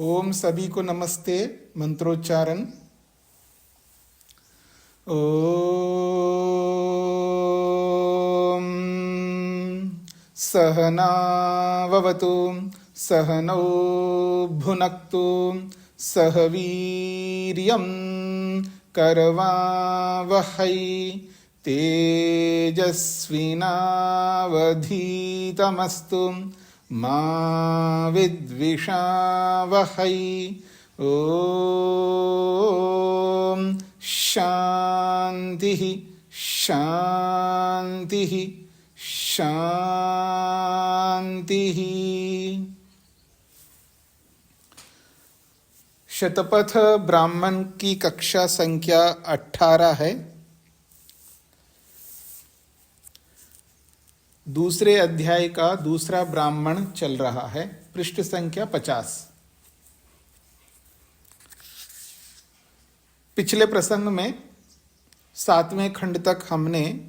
ओम सभी को नमस्ते। मंत्रोच्चारण। ओम सहनाववतु सहनौ भुनक्तु सह वीर्यं करवावहै तेजस्विनावधीतमस्तु मा विद्विषावहै। ओम शांति शांति शांति। शतपथ ब्राह्मण की कक्षा संख्या 18 है। दूसरे अध्याय का दूसरा ब्राह्मण चल रहा है। पृष्ठ संख्या 50। पिछले प्रसंग में 7वें खंड तक हमने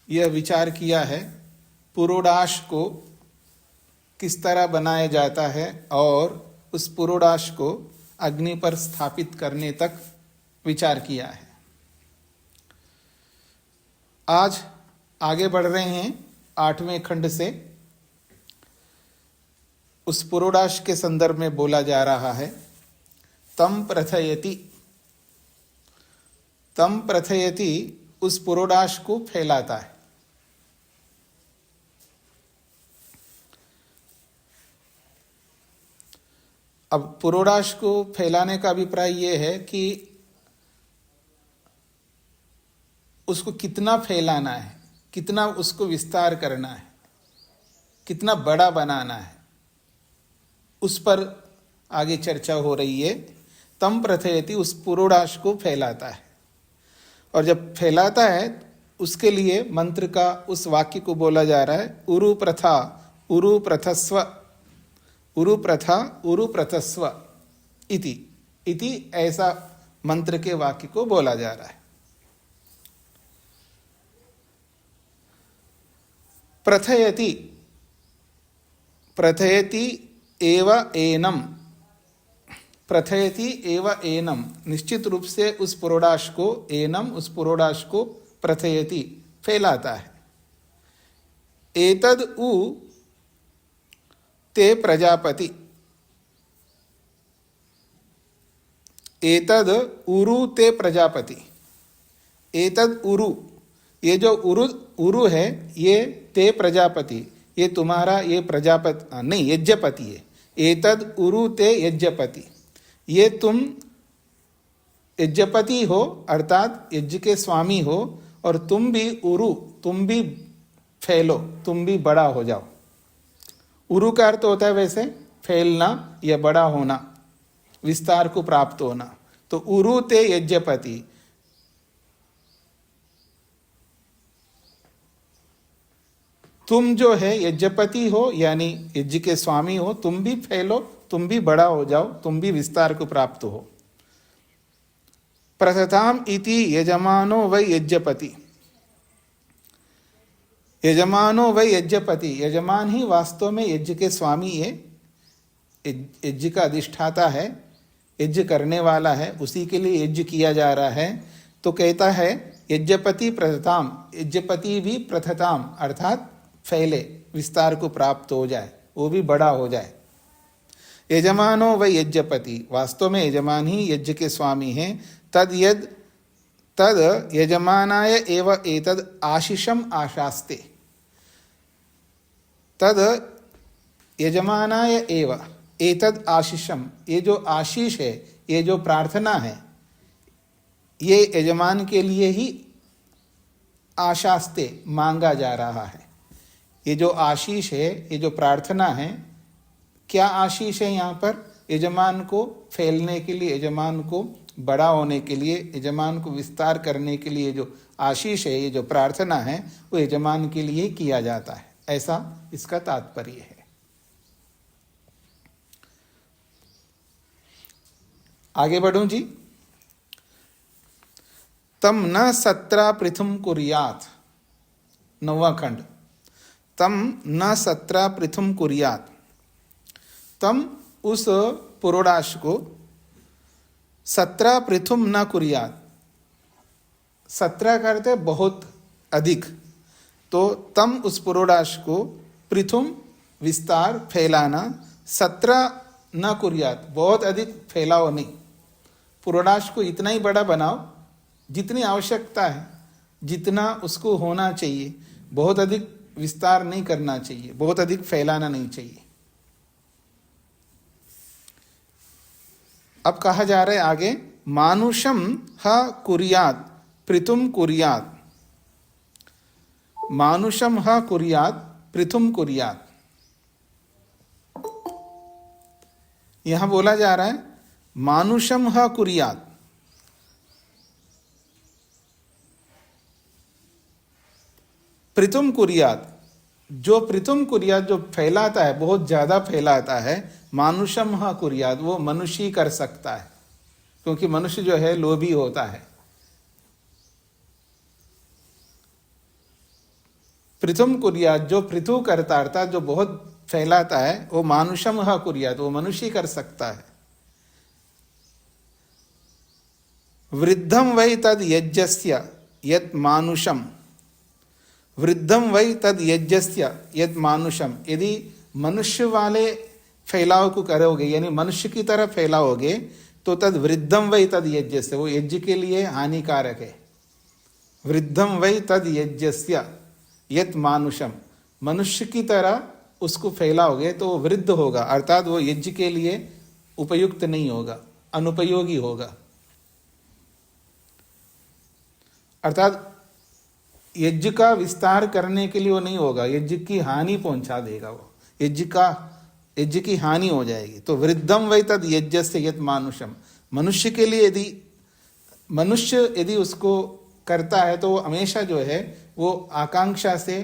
यह विचार किया है पुरोडाश को किस तरह बनाया जाता है और उस पुरोडाश को अग्नि पर स्थापित करने तक विचार किया है। आज आगे बढ़ रहे हैं 8वें खंड से। उस पुरोडाश के संदर्भ में बोला जा रहा है तम प्रथयति। तम प्रथयति उस पुरोडाश को फैलाता है। अब पुरोडाश को फैलाने का अभिप्राय यह है कि उसको कितना फैलाना है, कितना उसको विस्तार करना है, कितना बड़ा बनाना है, उस पर आगे चर्चा हो रही है। तम प्रथयति उस पुरोडाश को फैलाता है। और जब फैलाता है उसके लिए मंत्र का उस वाक्य को बोला जा रहा है उरु प्रथा उरु प्रथस्व। उरु प्रथा उरु प्रथस्व इति ऐसा मंत्र के वाक्य को बोला जा रहा है। प्रथयति प्रथयति एव एनम। प्रथयति एव एनम निश्चित रूप से उस पुरोडाश को एनम उस पुरोडाश को प्रथयति फैलाता है। एतद उ ते प्रजापति। एतद उरु ते प्रजापति। एतद उरु ये जो उरु है ये ते प्रजापति ये तुम्हारा ये प्रजापति नहीं यज्ञपति है। एतद उरु ते यज्ञपति ये तुम यज्ञपति हो अर्थात यज्ञ के स्वामी हो और तुम भी उरु तुम भी फैलो तुम भी बड़ा हो जाओ। उरु का अर्थ होता है वैसे फैलना या बड़ा होना विस्तार को प्राप्त होना। तो उरु ते यज्ञपति तुम जो है यज्ञपति हो यानी यज्ञ के स्वामी हो तुम भी फैलो तुम भी बड़ा हो जाओ तुम भी विस्तार को प्राप्त हो। प्रथताम इति यजमानो वै यज्ञपति। यजमानो वै यज्ञपति यजमान ही वास्तव में यज्ञ के स्वामी है। यज्ञ का अधिष्ठाता है यज्ञ करने वाला है उसी के लिए यज्ञ किया जा रहा है। तो कहता है यज्ञपति प्रथताम यज्ञपति भी प्रथताम अर्थात फैले विस्तार को प्राप्त हो जाए वो भी बड़ा हो जाए। यजमानो वै यज्ञपति वास्तव में यजमान ही यज्ञ के स्वामी हैं। तद यजमानाय एव एतद आशीषम आशास्ते। तद यजमानाय एव एतद आशीषम ये जो आशीष है ये जो प्रार्थना है ये यजमान के लिए ही आशास्ते मांगा जा रहा है। ये जो आशीष है ये जो प्रार्थना है क्या आशीष है यहाँ पर यजमान को फैलने के लिए यजमान को बड़ा होने के लिए यजमान को विस्तार करने के लिए जो आशीष है ये जो प्रार्थना है वो यजमान के लिए किया जाता है ऐसा इसका तात्पर्य है। आगे बढ़ूं जी। तम न सत्रा पृथुम कुर्यात। 9वां खंड। तम न सत्रा पृथुम कुर्यात। तम उस पुरोडाश को 17 पृथुम न कुर्यात। 17 करते बहुत अधिक, तो तम उस पुरोडाश को पृथुम विस्तार फैलाना, 17 न कुर्यात बहुत अधिक फैलाओ नहीं। पुरोडाश को इतना ही बड़ा बनाओ जितनी आवश्यकता है, जितना उसको होना चाहिए, बहुत अधिक विस्तार नहीं करना चाहिए, बहुत अधिक फैलाना नहीं चाहिए। अब कहा जा रहा है आगे, मानुषम ह कुर्यात पृथुम कुर्यात। मानुषम ह कुर्यात पृथुम कुर्यात। यहां बोला जा रहा है मानुषम ह कुर्यात, पृथुम कुर्यात। जो पृथुम कुर्यात जो फैलाता है, बहुत ज्यादा फैलाता है, मानुषम ह कुर्यात, वो मनुष्य ही कर सकता है, क्योंकि मनुष्य जो है लोभी होता है। पृथुम कुर्यात जो पृथु करता अर्थात जो बहुत फैलाता है, वो मानुषम ह कुर्यात, वो मनुष्य ही कर सकता है। वृद्धम वै तद यज्ञस्य यत् मानुषम, वृद्धम वै तद यज्ञस्य यत् मानुषम। यदि मनुष्य वाले फैलाव को करोगे, यानी मनुष्य की तरह फैलाओगे, तो तद वृद्धम वै तद यज्ञस्य, वो यज्ञ के लिए हानिकारक है। वृद्धम वै तद यज्ञस्य यत् मानुषम, मनुष्य की तरह उसको फैलाओगे तो वो वृद्ध होगा, अर्थात वो यज्ञ के लिए उपयुक्त नहीं होगा, अनुपयोगी होगा। अर्थात यज्ञ का विस्तार करने के लिए वो नहीं होगा, यज्ञ की हानि पहुंचा देगा, वो यज्ञ की हानि हो जाएगी। तो वृद्धम वै तद यज्ञस्य यत् मानुषम, मनुष्य के लिए मनुष्य यदि उसको करता है तो वो हमेशा जो है वो आकांक्षा से,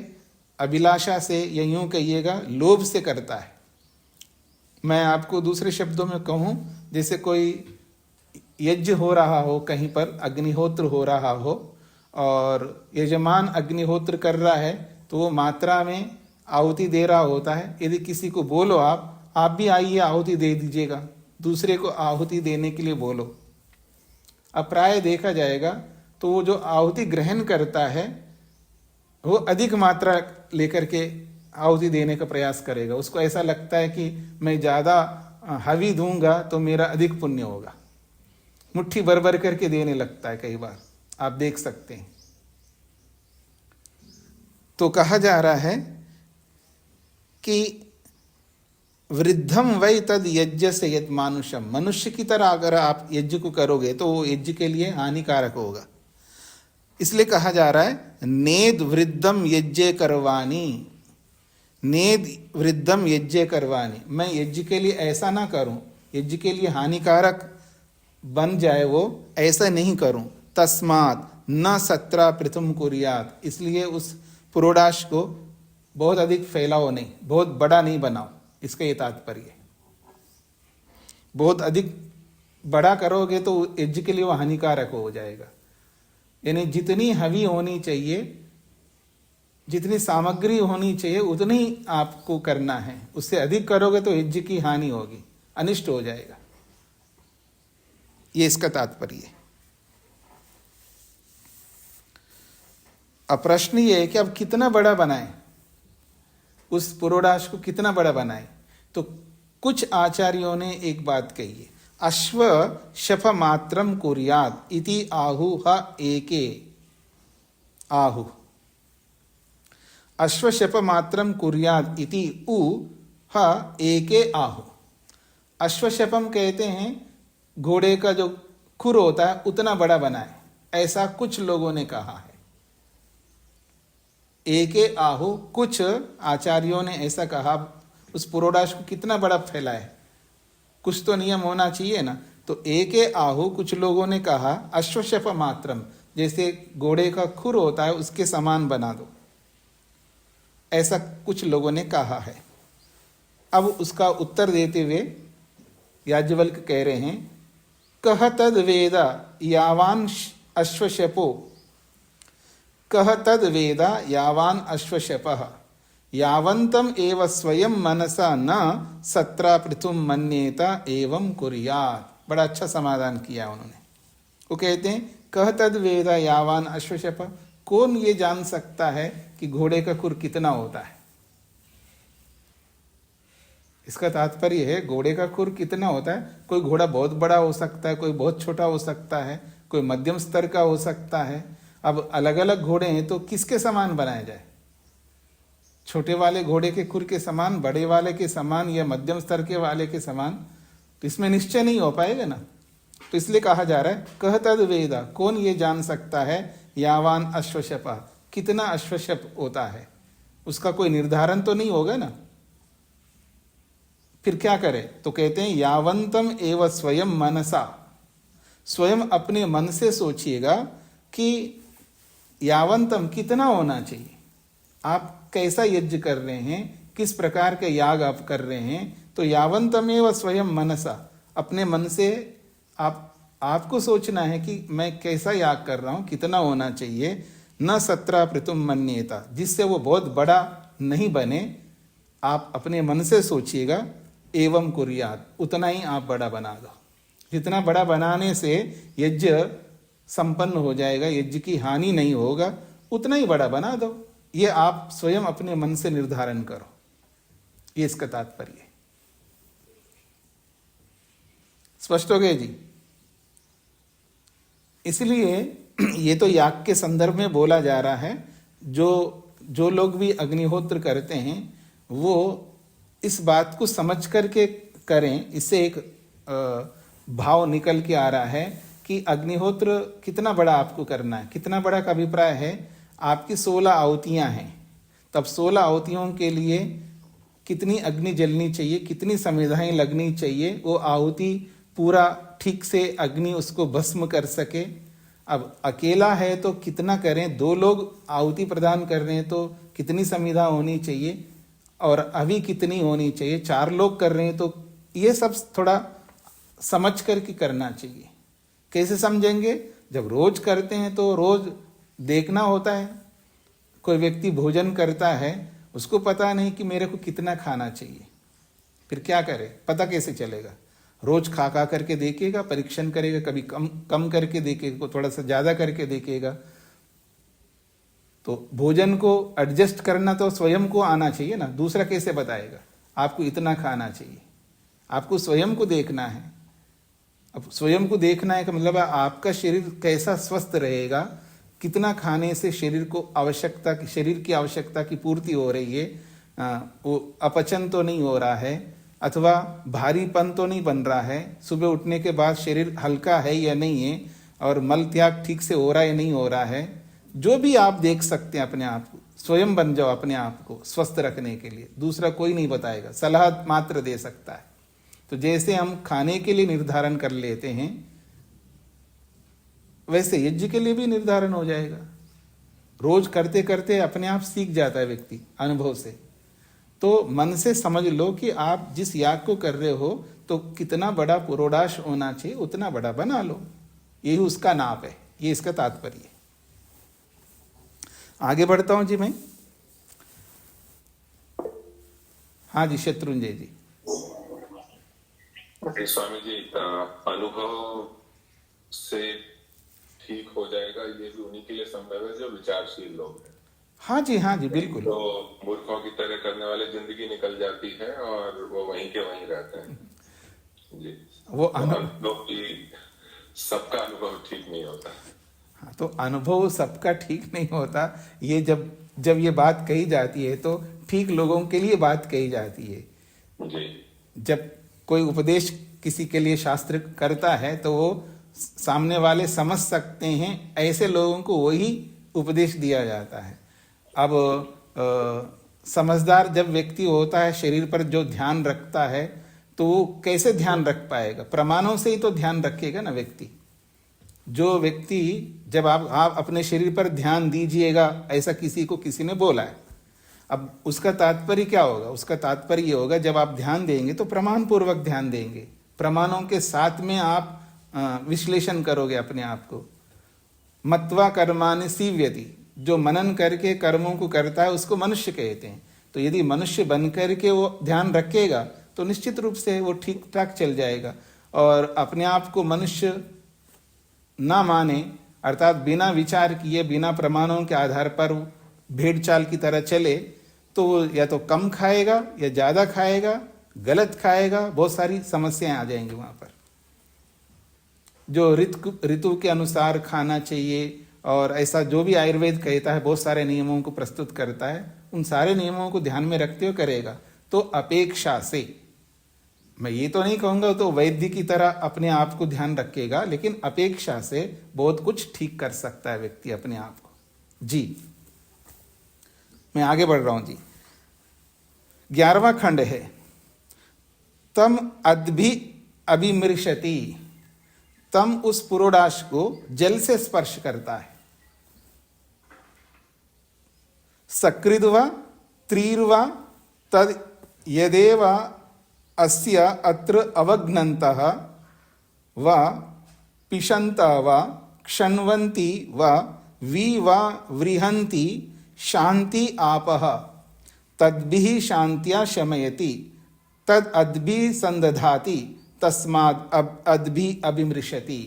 अभिलाषा से, या यूं कहिएगा लोभ से करता है। मैं आपको दूसरे शब्दों में कहूं, जैसे कोई यज्ञ हो रहा हो, कहीं पर अग्निहोत्र हो रहा हो और यजमान अग्निहोत्र कर रहा है, तो वो मात्रा में आहुति दे रहा होता है। यदि किसी को बोलो आप भी आइए आहुति दे दीजिएगा, दूसरे को आहुति देने के लिए बोलो, अब प्राय देखा जाएगा तो वो जो आहुति ग्रहण करता है वो अधिक मात्रा लेकर के आहुति देने का प्रयास करेगा। उसको ऐसा लगता है कि मैं ज़्यादा हवी दूंगा तो मेरा अधिक पुण्य होगा, मुट्ठी भर भर करके देने लगता है, कई बार आप देख सकते हैं। तो कहा जा रहा है कि वृद्धम वै तद यज्ञ से यत् मानुषम, मनुष्य की तरह अगर आप यज्ञ को करोगे तो वो यज्ञ के लिए हानिकारक होगा। इसलिए कहा जा रहा है नेद वृद्धम यज्ञ करवानी, नेद वृद्धम यज्ञ करवानी, मैं यज्ञ के लिए ऐसा ना करूं, यज्ञ के लिए हानिकारक बन जाए वो, ऐसा नहीं करूं। तस्मात् न 17 पृथुम कुर्यात, इसलिए उस पुरोडाश को बहुत अधिक फैलाओ नहीं, बहुत बड़ा नहीं बनाओ, इसका ये तात्पर्य। बहुत अधिक बड़ा करोगे तो यज्ञ के लिए वो हानिकारक हो जाएगा। यानी जितनी हवी होनी चाहिए, जितनी सामग्री होनी चाहिए उतनी आपको करना है, उससे अधिक करोगे तो यज्ञ की हानि होगी, अनिष्ट हो जाएगा, ये इसका तात्पर्य है। अब प्रश्न ये है कि अब कितना बड़ा बनाए, उस पुरोडाश को कितना बड़ा बनाए। तो कुछ आचार्यों ने एक बात कही है, अश्व शफ मात्रम कुर्यात इति आहुः एके। आहु अश्व शफ मात्रम कुर्यात इति उ ह एके आहु। अश्वशपम कहते हैं घोड़े का जो खुर होता है उतना बड़ा बनाए, ऐसा कुछ लोगों ने कहा है। एके आहु, कुछ आचार्यों ने ऐसा कहा। उस पुरोडाश को कितना बड़ा फैलाए, कुछ तो नियम होना चाहिए ना। तो एके आहु, कुछ लोगों ने कहा अश्वशप मात्रम, जैसे घोड़े का खुर होता है उसके समान बना दो, ऐसा कुछ लोगों ने कहा है। अब उसका उत्तर देते हुए याज्ञवल्क्य कह रहे हैं, कह तद वेद यावान अश्वशपो, कह तद वेद यावान अश्वशपः यावंतम एव स्वयं मनसा न सत्रा पृथुम मन्येता एवं कुर्यात्। बड़ा अच्छा समाधान किया उन्होंने। वो कहते हैं कह तद वेदा यावान अश्वशप, कौन ये जान सकता है कि घोड़े का खुर कितना होता है। इसका तात्पर्य है घोड़े का खुर कितना होता है। कोई घोड़ा बहुत बड़ा हो सकता है, कोई बहुत छोटा हो सकता है, कोई मध्यम स्तर का हो सकता है। अब अलग अलग घोड़े हैं तो किसके समान बनाया जाए? छोटे वाले घोड़े के खुर के समान, बड़े वाले के समान, या मध्यम स्तर के वाले के समान? तो इसमें निश्चय नहीं हो पाएगा ना। तो इसलिए कहा जा रहा है कह तद वेदा, कौन ये जान सकता है यावान अश्वशपा, कितना अश्वशप होता है। उसका कोई निर्धारण तो नहीं होगा ना। फिर क्या करे? तो कहते हैं यावंतम एव स्वयं मनसा, स्वयं अपने मन से सोचिएगा कि यावंतम कितना होना चाहिए। आप कैसा यज्ञ कर रहे हैं, किस प्रकार के याग आप कर रहे हैं। तो यावंतम एव स्वयं मनसा, अपने मन से आपको सोचना है कि मैं कैसा याग कर रहा हूं, कितना होना चाहिए। न सत्रा पृथुम मन्येता, जिससे वो बहुत बड़ा नहीं बने। आप अपने मन से सोचिएगा। एवं कुर्यात, उतना ही आप बड़ा बना दो। जितना बड़ा बनाने से यज्ञ संपन्न हो जाएगा, यज्ञ की हानि नहीं होगा, उतना ही बड़ा बना दो। ये आप स्वयं अपने मन से निर्धारण करो। ये इसका तात्पर्य है। स्पष्ट हो गए जी? इसलिए ये तो याग के संदर्भ में बोला जा रहा है। जो लोग भी अग्निहोत्र करते हैं वो इस बात को समझ करके करें। इससे एक भाव निकल के आ रहा है कि अग्निहोत्र कितना बड़ा आपको करना है। कितना बड़ा का अभिप्राय है, आपकी 16 आहुतियां हैं, तब 16 आहुतियों के लिए कितनी अग्नि जलनी चाहिए, कितनी समिधाएं लगनी चाहिए, वो आहुति पूरा ठीक से अग्नि उसको भस्म कर सके। अब अकेला है तो कितना करें, 2 लोग आहुति प्रदान कर रहे हैं तो कितनी समिधा होनी चाहिए, और अभी कितनी होनी चाहिए, 4 लोग कर रहे हैं तो ये सब थोड़ा समझ करके करना चाहिए। कैसे समझेंगे? जब रोज करते हैं तो रोज देखना होता है। कोई व्यक्ति भोजन करता है, उसको पता नहीं कि मेरे को कितना खाना चाहिए, फिर क्या करे? पता कैसे चलेगा? रोज खा करके देखेगा, परीक्षण करेगा, कभी कम करके देखेगा, थोड़ा सा ज्यादा करके देखेगा। तो भोजन को एडजस्ट करना तो स्वयं को आना चाहिए ना। दूसरा कैसे बताएगा आपको इतना खाना चाहिए? आपको स्वयं को देखना है। अब स्वयं को देखना है का मतलब आपका शरीर कैसा स्वस्थ रहेगा, कितना खाने से शरीर की आवश्यकता की पूर्ति हो रही है, वो अपचन तो नहीं हो रहा है, अथवा भारीपन तो नहीं बन रहा है, सुबह उठने के बाद शरीर हल्का है या नहीं है, और मल त्याग ठीक से हो रहा है या नहीं हो रहा है। जो भी आप देख सकते हैं अपने आप को, स्वयं बन जाओ अपने आप को स्वस्थ रखने के लिए। दूसरा कोई नहीं बताएगा, सलाह मात्र दे सकता है। तो जैसे हम खाने के लिए निर्धारण कर लेते हैं, वैसे यज्ञ के लिए भी निर्धारण हो जाएगा। रोज करते करते अपने आप सीख जाता है व्यक्ति अनुभव से। तो मन से समझ लो कि आप जिस याग को कर रहे हो तो कितना बड़ा पुरोडाश होना चाहिए, उतना बड़ा बना लो। यही उसका नाप है, ये इसका तात्पर्य है। आगे बढ़ता हूं जी मैं। हाँ जी, शत्रुंजय जी। स्वामी जी, अनुभव से ठीक हो जाएगा, ये भी उन्हीं के लिए संभव है जो विचारशील लोग हैं। हाँ जी, बिल्कुल। तो मूर्खों की तरह करने वाले जिंदगी निकल जाती है और वो वहीं के वहीं रहते हैं जी। वो अनुभव की सबका अनुभव ठीक नहीं होता। हाँ, तो अनुभव सबका ठीक नहीं होता। ये जब ये बात कही जाती है तो ठीक लोगों के लिए बात कही जाती है जी। जब कोई उपदेश किसी के लिए शास्त्र करता है तो वो सामने वाले समझ सकते हैं, ऐसे लोगों को वही उपदेश दिया जाता है। अब समझदार जब व्यक्ति होता है, शरीर पर जो ध्यान रखता है, तो वो कैसे ध्यान रख पाएगा? प्रमाणों से ही तो ध्यान रखेगा ना व्यक्ति। जो व्यक्ति, जब आप अपने शरीर पर ध्यान दीजिएगा, ऐसा किसी ने बोला है। अब उसका तात्पर्य क्या होगा? उसका तात्पर्य ये होगा, जब आप ध्यान देंगे तो प्रमाण पूर्वक ध्यान देंगे, प्रमाणों के साथ में आप विश्लेषण करोगे अपने आप को। मत्वा कर्माणि सीव्यति, जो मनन करके कर्मों को करता है उसको मनुष्य कहते हैं। तो तो यदि मनुष्य बन करके वो ध्यान रखेगा तो निश्चित रूप से वो ठीक ठाक चल जाएगा। और अपने आप को मनुष्य ना माने, अर्थात बिना विचार किए, बिना प्रमाणों के आधार पर भेड़ चाल की तरह चले, तो वो या तो कम खाएगा या ज़्यादा खाएगा, गलत खाएगा, बहुत सारी समस्याएं आ जाएंगी वहाँ पर। जो ऋतु के अनुसार खाना चाहिए, और ऐसा जो भी आयुर्वेद कहता है, बहुत सारे नियमों को प्रस्तुत करता है, उन सारे नियमों को ध्यान में रखते हुए करेगा तो अपेक्षा से, मैं ये तो नहीं कहूँगा तो वैद्य की तरह अपने आप को ध्यान रखेगा, लेकिन अपेक्षा से बहुत कुछ ठीक कर सकता है व्यक्ति अपने आप को। जी मैं आगे बढ़ रहा हूँ जी। 11वां खंड है, तम अद्भि अभिमृशति। तम उस पुरोडाश को जल से स्पर्श करता है। सकृद्वा त्रीर्वा तद यदेव अस्य अत्र अवघ्नन्तः वा पिशन्तः वा क्षण्वन्ति वा वृहन्ति शान्ति आपः तद्भिः शान्त्या शमयति तद अद्भि संदधाति तस्माद् अद्भि अभिमृशति।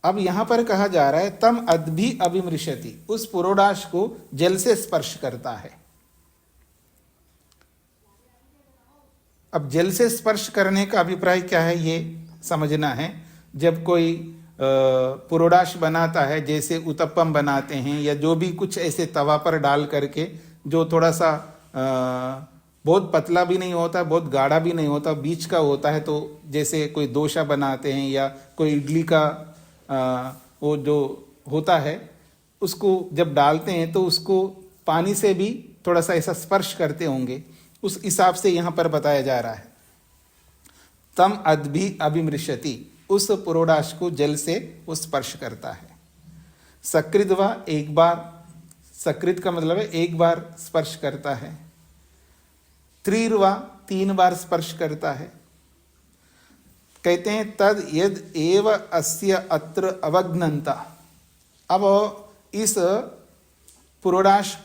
अब यहां पर कहा जा रहा है तम अद्भि अभिमृशति, उस पुरोडाश को जल से स्पर्श करता है। अब जल से स्पर्श करने का अभिप्राय क्या है ये समझना है। जब कोई पुरोडाश बनाता है, जैसे उत्तपम बनाते हैं या जो भी कुछ ऐसे तवा पर डाल करके, जो थोड़ा सा बहुत पतला भी नहीं होता, बहुत गाढ़ा भी नहीं होता, बीच का होता है, तो जैसे कोई डोसा बनाते हैं या कोई इडली का वो जो होता है, उसको जब डालते हैं तो उसको पानी से भी थोड़ा सा ऐसा स्पर्श करते होंगे, उस हिसाब से यहाँ पर बताया जा रहा है। तम अद्भि अभिमृशति, उस पुरोडाश को जल से वो स्पर्श करता है। सकृद्वा, एक बार, सकृत का मतलब है एक बार स्पर्श करता है। त्रिर्वा, 3 बार स्पर्श करता है। कहते हैं तद यद एव अस्य अत्र अवघ्नन्ता। अब इस पुरोडाश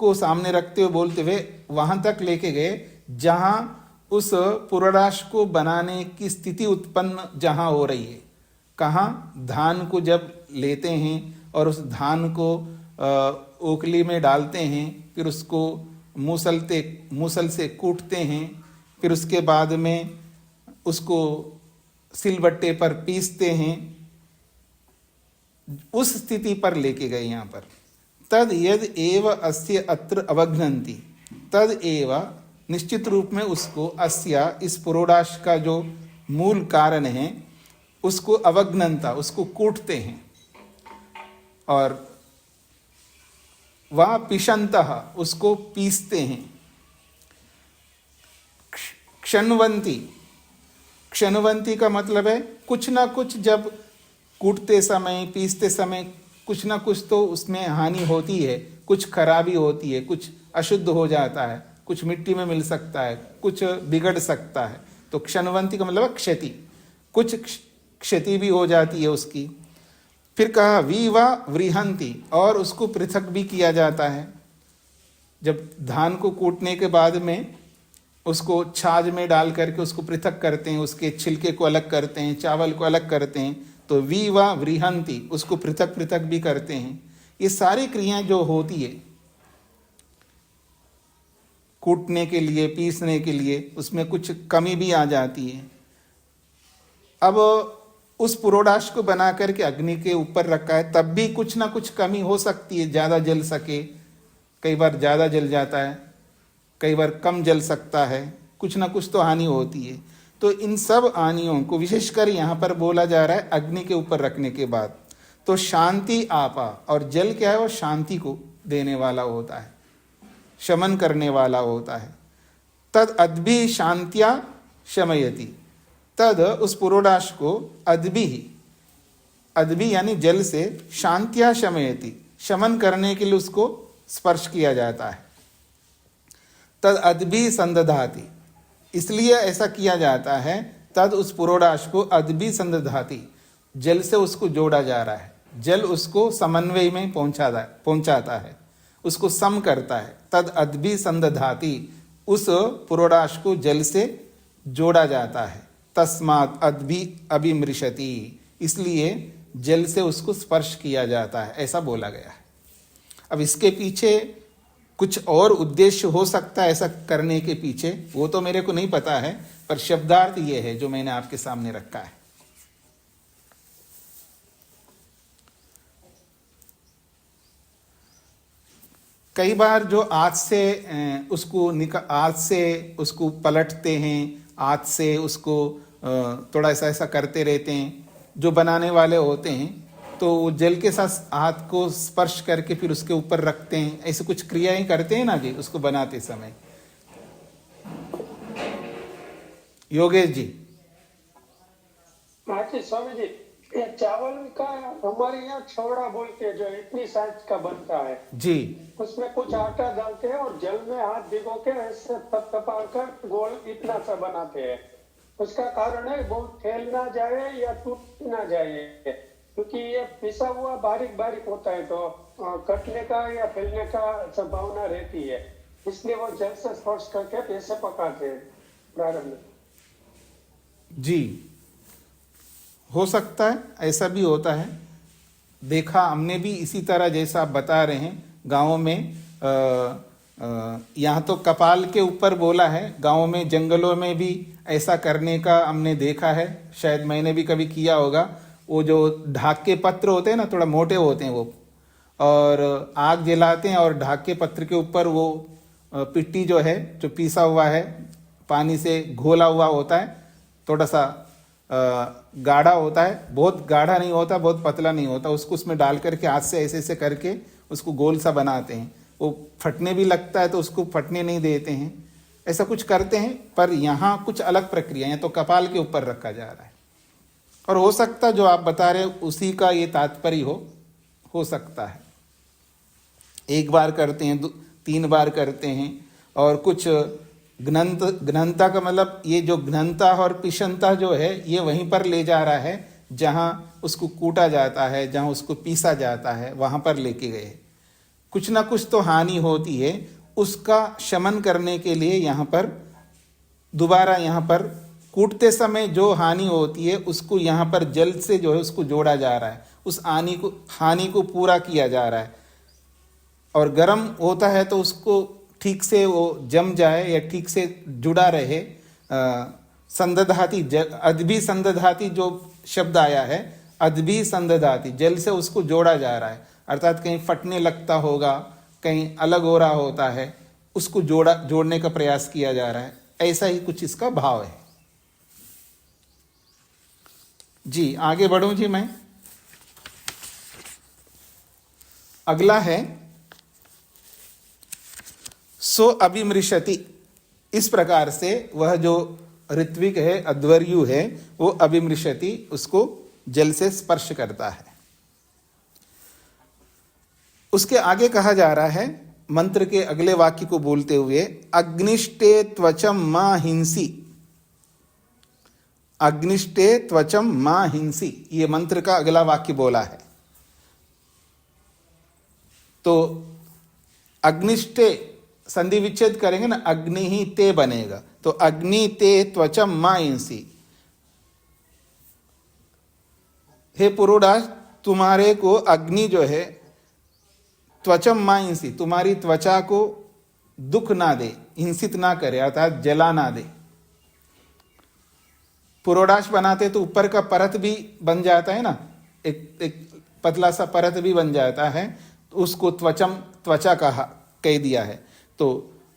को सामने रखते हुए बोलते हुए वहां तक लेके गए जहां उस पुरोडाश को बनाने की स्थिति उत्पन्न जहां हो रही है। कहाँ? धान को जब लेते हैं और उस धान को ओखली में डालते हैं, फिर उसको मूसल से कूटते हैं, फिर उसके बाद में उसको सिलबट्टे पर पीसते हैं, उस स्थिति पर लेके गए यहाँ पर। तद यद एव अस्य अत्र अवघ्नन्ति, तद एव निश्चित रूप में उसको अस्य, इस पुरोडाश का जो मूल कारण है, उसको अवघ्नन्ता, उसको कूटते हैं। और वह पिशन्तः, उसको पीसते हैं। क्षण्वन्ति, क्षण्वन्ति का मतलब है कुछ ना कुछ, जब कूटते समय, पीसते समय कुछ ना कुछ तो उसमें हानि होती है, कुछ खराबी होती है, कुछ अशुद्ध हो जाता है, कुछ मिट्टी में मिल सकता है, कुछ बिगड़ सकता है। तो क्षण्वन्ति का मतलब क्षति, कुछ क्षति भी हो जाती है उसकी। फिर कहा वीवा वृहन्ति, और उसको पृथक भी किया जाता है। जब धान को कूटने के बाद में उसको छाछ में डाल करके उसको पृथक करते हैं, उसके छिलके को अलग करते हैं, चावल को अलग करते हैं, तो वीवा वृहन्ति, उसको पृथक पृथक भी करते हैं। ये सारी क्रियाएं जो होती है कूटने के लिए, पीसने के लिए, उसमें कुछ कमी भी आ जाती है। अब उस पुरोडाश को बना करके अग्नि के ऊपर रखा है, तब भी कुछ ना कुछ कमी हो सकती है, ज़्यादा जल सके, कई बार ज़्यादा जल जाता है, कई बार कम जल सकता है, कुछ ना कुछ तो हानि होती है। तो इन सब हानियों को विशेषकर यहाँ पर बोला जा रहा है अग्नि के ऊपर रखने के बाद। तो शांति आपा, और जल क्या है, वो शांति को देने वाला होता है, शमन करने वाला होता है। तद अद्भि शांत्या शमयति, तद उस पुरोडाश को अद्भि, अद्भि यानी जल से, शांत्या शमयति, शमन करने के लिए उसको स्पर्श किया जाता है। तद अद्भि संदधाति, इसलिए ऐसा किया जाता है, तद उस पुरोडाश को अद्भि संदधाति, जल से उसको जोड़ा जा रहा है, जल उसको समन्वय में पहुंचाता है, उसको सम करता है। तद अद्भि संदधाति, उस पुरोडाश को जल से जोड़ा जाता है। तस्मात् अद्भि अभिमृशति, इसलिए जल से उसको स्पर्श किया जाता है, ऐसा बोला गया है। अब इसके पीछे कुछ और उद्देश्य हो सकता है ऐसा करने के पीछे, वो तो मेरे को नहीं पता है, पर शब्दार्थ ये है जो मैंने आपके सामने रखा है। कई बार जो आँच से उसको पलटते हैं, आँच से उसको थोड़ा ऐसा करते रहते हैं, जो बनाने वाले होते हैं, तो जल के साथ हाथ को स्पर्श करके फिर उसके ऊपर रखते हैं, ऐसे कुछ क्रियाएं करते हैं ना जी उसको बनाते समय। योगेश जी। स्वामी जी, ये चावल का हमारे यहाँ छोड़ा बोल के जो इतनी साइज का बनता है जी, उसमें कुछ आटा डालते हैं और जल में हाथ भिगो के ऐसे थपथपा कर गोल इतना सा बनाते हैं। उसका कारण है बहुत फैल ना जाए या टूट ना जाए, क्योंकि ये पिसा हुआ बारीक बारीक होता है तो कटने का या फैलने का संभावना रहती है, इसलिए वो जल से स्पर्श करके ऐसे पकाते हैं प्रारंभ में। जी, हो सकता है, ऐसा भी होता है। देखा हमने भी इसी तरह जैसा आप बता रहे हैं गाँव में। यहाँ तो कपाल के ऊपर बोला है, गाँव में जंगलों में भी ऐसा करने का हमने देखा है, शायद मैंने भी कभी किया होगा। वो जो ढाक के पत्र होते हैं ना, थोड़ा मोटे होते हैं वो, और आग जलाते हैं और ढाक के पत्र के ऊपर वो पिट्टी जो है, जो पीसा हुआ है, पानी से घोला हुआ होता है, थोड़ा सा गाढ़ा होता है, बहुत गाढ़ा नहीं होता, बहुत पतला नहीं होता, उसको उसमें डाल करके हाथ से ऐसे ऐसे करके उसको गोल सा बनाते हैं। वो फटने भी लगता है तो उसको फटने नहीं देते हैं, ऐसा कुछ करते हैं। पर यहाँ कुछ अलग प्रक्रिया है, तो कपाल के ऊपर रखा जा रहा है। और हो सकता जो आप बता रहे उसी का ये तात्पर्य हो सकता है। एक बार करते हैं, 3 बार करते हैं। और कुछ घनता का मतलब ये जो घनता और पिशनता जो है, ये वहीं पर ले जा रहा है जहाँ उसको कूटा जाता है, जहाँ उसको पीसा जाता है, वहाँ पर लेके गए। कुछ ना कुछ तो हानि होती है, उसका शमन करने के लिए यहाँ पर दोबारा, यहाँ पर कूटते समय जो हानि होती है उसको यहाँ पर जल से जो है उसको जोड़ा जा रहा है, उस हानि को पूरा किया जा रहा है। और गर्म होता है तो उसको ठीक से वो जम जाए या ठीक से जुड़ा रहे। संदधाति, अद्भि संदधाति जो शब्द आया है, अद्भि संदधाति, जल से उसको जोड़ा जा रहा है, अर्थात कहीं फटने लगता होगा, कहीं अलग हो रहा होता है, उसको जोड़ने का प्रयास किया जा रहा है। ऐसा ही कुछ इसका भाव है। जी, आगे बढ़ूं जी मैं। अगला है सो अभिमृशति। इस प्रकार से वह जो ऋत्विक है, अध्वर्यु है, वो अभिमृशति, उसको जल से स्पर्श करता है। उसके आगे कहा जा रहा है मंत्र के अगले वाक्य को बोलते हुए, अग्निष्टे त्वचम मा हिंसी। अग्निष्टे त्वचम मा हिंसी, ये मंत्र का अगला वाक्य बोला है। तो अग्निष्टे संधि विच्छेद करेंगे ना, अग्नि ही ते बनेगा, तो अग्नि ते त्वचम मा हिंसी। हे पुरोडाश, तुम्हारे को अग्नि जो है त्वचम मा हिंसी, तुम्हारी त्वचा को दुख ना दे, हिंसित ना करे, अर्थात जला ना दे। पुरोडाश बनाते तो ऊपर का परत भी बन जाता है ना, एक पतला सा परत भी बन जाता है, तो उसको त्वचा कह दिया है। तो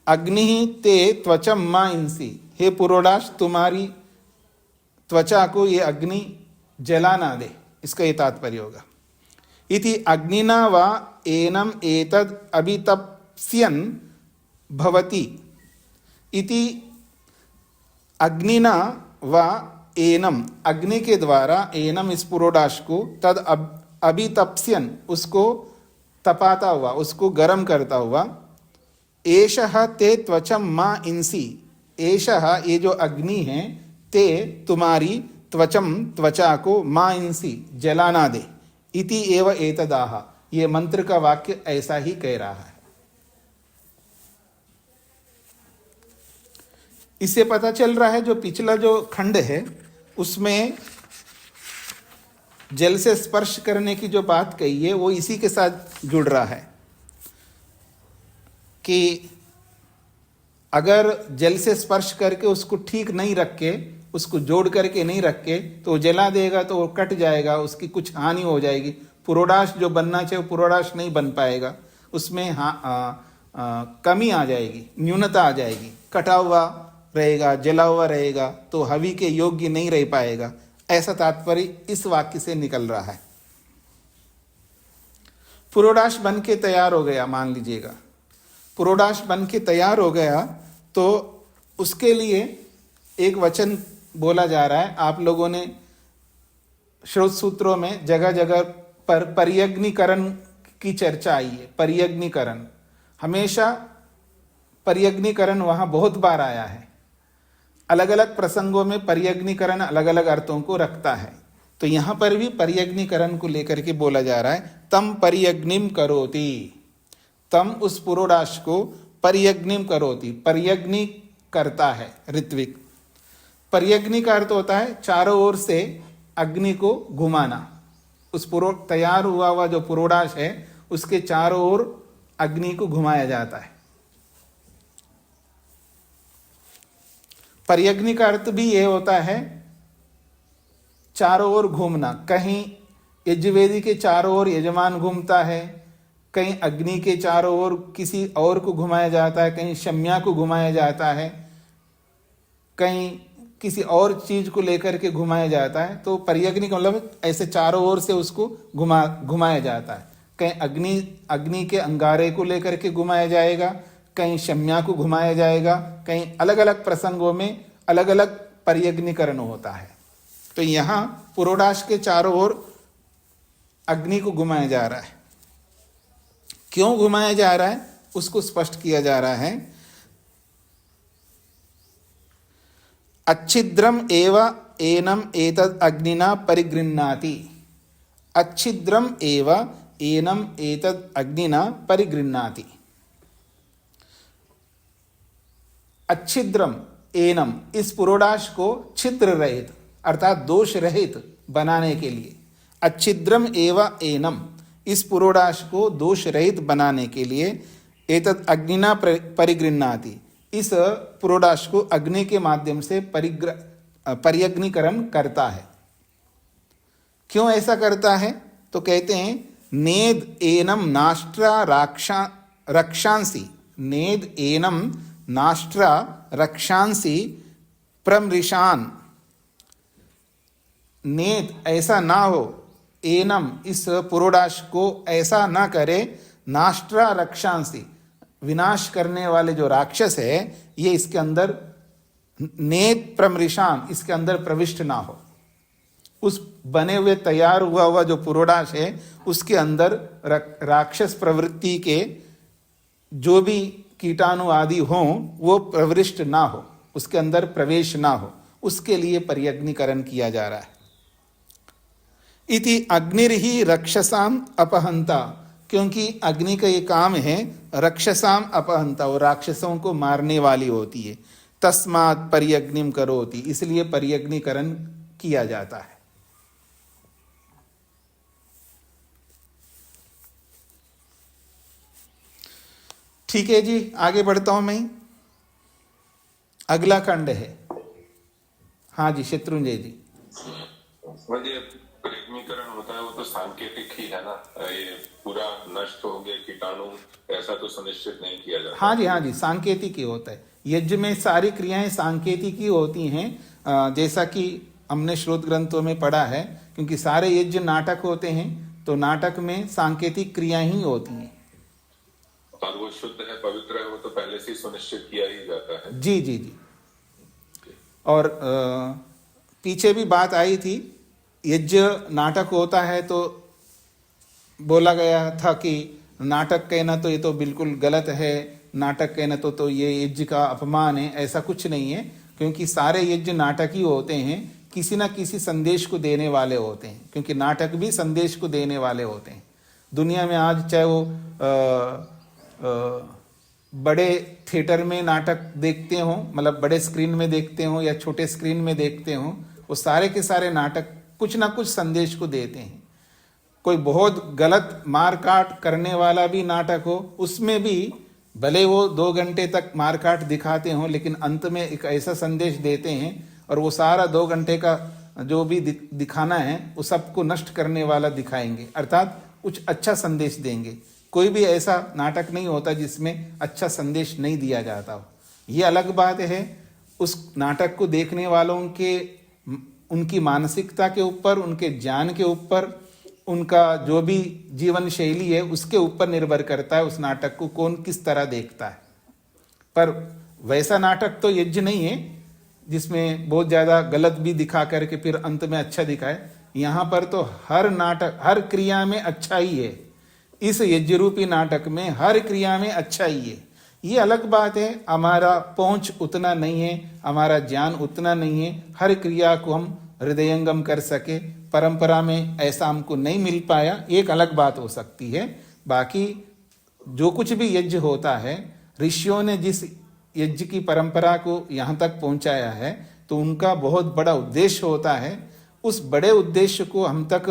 अग्नि ते त्वचम मा हिंसी, हे पुरोडाश, तुम्हारी त्वचा को ये अग्नि जला ना दे, इसका ये तात्पर्य होगा। इति अग्निना वा एनम एतद अभितप्स्यन् भवति। इति अग्निना वा एनम, अग्नि के द्वारा, एनम इस पुरोडाश को, तद अभितप्स्यन्, उसको तपाता हुआ, उसको गर्म करता हुआ, एषः ते त्वचम मा इंसी, एषः ये जो अग्नि है, ते तुम्हारी त्वचम त्वचा को मा इंसी जलाना दे। इति एव एतदाह, ये मंत्र का वाक्य ऐसा ही कह रहा है। इससे पता चल रहा है जो पिछला जो खंड है उसमें जल से स्पर्श करने की जो बात कही है वो इसी के साथ जुड़ रहा है कि अगर जल से स्पर्श करके उसको ठीक नहीं रख के, उसको जोड़ करके नहीं रख के, तो वो जला देगा तो वो कट जाएगा, उसकी कुछ हानि हो जाएगी। पुरोडाश जो बनना चाहिए वो पुरोडाश नहीं बन पाएगा, उसमें कमी आ जाएगी, न्यूनता आ जाएगी, कटा हुआ रहेगा, जला हुआ रहेगा, तो हवि के योग्य नहीं रह पाएगा। ऐसा तात्पर्य इस वाक्य से निकल रहा है। पुरोडाश बन के तैयार हो गया, मान लीजिएगा पुरोडाश बन के तैयार हो गया, तो उसके लिए एक वचन बोला जा रहा है। आप लोगों ने श्रोत सूत्रों में जगह जगह पर पर्यग्निकरण की चर्चा आई है। पर्यग्निकरण, हमेशा पर्यग्निकरण वहां बहुत बार आया है। अलग अलग प्रसंगों में पर्यग्निकरण अलग अलग अर्थों को रखता है। तो यहां पर भी पर्यग्निकरण को लेकर के बोला जा रहा है। तम पर्यग्निम करोति, तम उस पुरोडाश को पर्यग्निम करोति, पर्यग्नि करता है ऋत्विक। पर्यग्नि का अर्थ होता है चारों ओर से अग्नि को घुमाना। उस तैयार हुआ जो पुरोडाश है उसके चारों ओर अग्नि को घुमाया जाता है। पर्यग्नि का अर्थ भी ये होता है चारों ओर घूमना। कहीं यज्ञवेदी के चारों ओर यजमान घूमता है, कहीं अग्नि के चारों ओर किसी और को घुमाया जाता है, कहीं शम्या को घुमाया जाता है, कहीं किसी और चीज को लेकर के घुमाया जाता है। तो पर्यग्नि का मतलब ऐसे चारों ओर से उसको घुमाया जाता है। कहीं अग्नि के अंगारे को लेकर के घुमाया जाएगा, कहीं शम्या को घुमाया जाएगा, कहीं अलग अलग प्रसंगों में अलग अलग पर्यग्निकरण होता है। तो यहां पुरोडाश के चारों ओर अग्नि को घुमाया जा रहा है। क्यों घुमाया जा रहा है उसको स्पष्ट किया जा रहा है। अच्छिद्रम एव एनम एतद अग्निना परिगृह्णाति, अच्छिद्रम एव एनम एतद अग्निना परिगृह्णाति। अच्छिद्रम एनम, इस पुरोडाश को छिद्र रहित अर्थात दोष रहित बनाने के लिए, अच्छिद्रम एव एनम, इस पुरोडाश को दोष रहित बनाने के लिए एतद अग्निना परिगृह्णाति, इस पुरोडाश को अग्नि के माध्यम से पर्यग्निकरण करता है। क्यों ऐसा करता है? तो कहते हैं नेद एनम नाष्ट्रा रक्षांसी, नेद एनम नाष्ट्रा रक्षांसी प्रमृशान। नेद ऐसा ना हो, एनम इस पुरोडाश को ऐसा ना करे, नाष्ट्रा रक्षांसी विनाश करने वाले जो राक्षस है ये इसके अंदर नेत प्रमृशान, इसके अंदर प्रविष्ट ना हो। उस बने हुए तैयार हुआ जो पुरोडाश है उसके अंदर राक्षस प्रवृत्ति के जो भी कीटाणु आदि हों वो प्रविष्ट ना हो, उसके अंदर प्रवेश ना हो, उसके लिए पर्यग्निकरण किया जा रहा है। इति अग्निर्हि रक्षसाम अपहंता, क्योंकि अग्नि का ये काम है रक्षसाम अपहंता, वो राक्षसों को मारने वाली होती है। तस्मात् पर्यग्निम करोति, इसलिए पर्यग्निकरण किया जाता है। ठीक है जी, आगे बढ़ता हूं मैं। अगला खंड है। हाँ जी शत्रुंजय जी। पर्यग्निकरण होता है वो तो सांकेतिक ही है ना, ये पूरा नष्ट हो गया कीटाणु ऐसा तो सुनिश्चित नहीं किया जाता। हाँ जी, सांकेतिक ही होता है। यज्ञ में सारी क्रियाएं सांकेतिक ही होती हैं, जैसा कि हमने श्रोत ग्रंथों में पढ़ा है। क्योंकि सारे यज्ञ नाटक होते हैं तो नाटक में सांकेतिक क्रियाएं ही होती हैं। और वो शुद्ध है, पवित्र है, वो तो पहले से सुनिश्चित किया ही जाता है। जी। और पीछे भी बात आई थी, यज्ञ नाटक होता है तो बोला गया था कि नाटक कहना तो ये तो बिल्कुल गलत है, नाटक कहना तो ये यज्ञ का अपमान है। ऐसा कुछ नहीं है, क्योंकि सारे यज्ञ नाटक ही होते हैं, किसी ना किसी संदेश को देने वाले होते हैं। क्योंकि नाटक भी संदेश को देने वाले होते हैं। दुनिया में आज चाहे वो बड़े थिएटर में नाटक देखते हो, मतलब बड़े स्क्रीन में देखते हो या छोटे स्क्रीन में देखते हो, वो सारे के सारे नाटक कुछ ना कुछ संदेश को देते हैं। कोई बहुत गलत मार काट करने वाला भी नाटक हो, उसमें भी भले वो 2 घंटे तक मार काट दिखाते हो, लेकिन अंत में एक ऐसा संदेश देते हैं और वो सारा 2 घंटे का जो भी दिखाना है वो सबको नष्ट करने वाला दिखाएंगे, अर्थात कुछ अच्छा संदेश देंगे। कोई भी ऐसा नाटक नहीं होता जिसमें अच्छा संदेश नहीं दिया जाता हो। ये अलग बात है उस नाटक को देखने वालों के, उनकी मानसिकता के ऊपर, उनके ज्ञान के ऊपर, उनका जो भी जीवन शैली है उसके ऊपर निर्भर करता है उस नाटक को कौन किस तरह देखता है। पर वैसा नाटक तो यज्ञ नहीं है जिसमें बहुत ज़्यादा गलत भी दिखा करके फिर अंत में अच्छा दिखाए। यहाँ पर तो हर नाटक, हर क्रिया में अच्छा ही है। इस यज्ञ रूपी नाटक में हर क्रिया में अच्छा ही है। ये अलग बात है, हमारा पहुंच उतना नहीं है, हमारा ज्ञान उतना नहीं है, हर क्रिया को हम हृदयंगम कर सके, परंपरा में ऐसा हमको नहीं मिल पाया, एक अलग बात हो सकती है। बाकी जो कुछ भी यज्ञ होता है, ऋषियों ने जिस यज्ञ की परंपरा को यहाँ तक पहुँचाया है तो उनका बहुत बड़ा उद्देश्य होता है। उस बड़े उद्देश्य को हम तक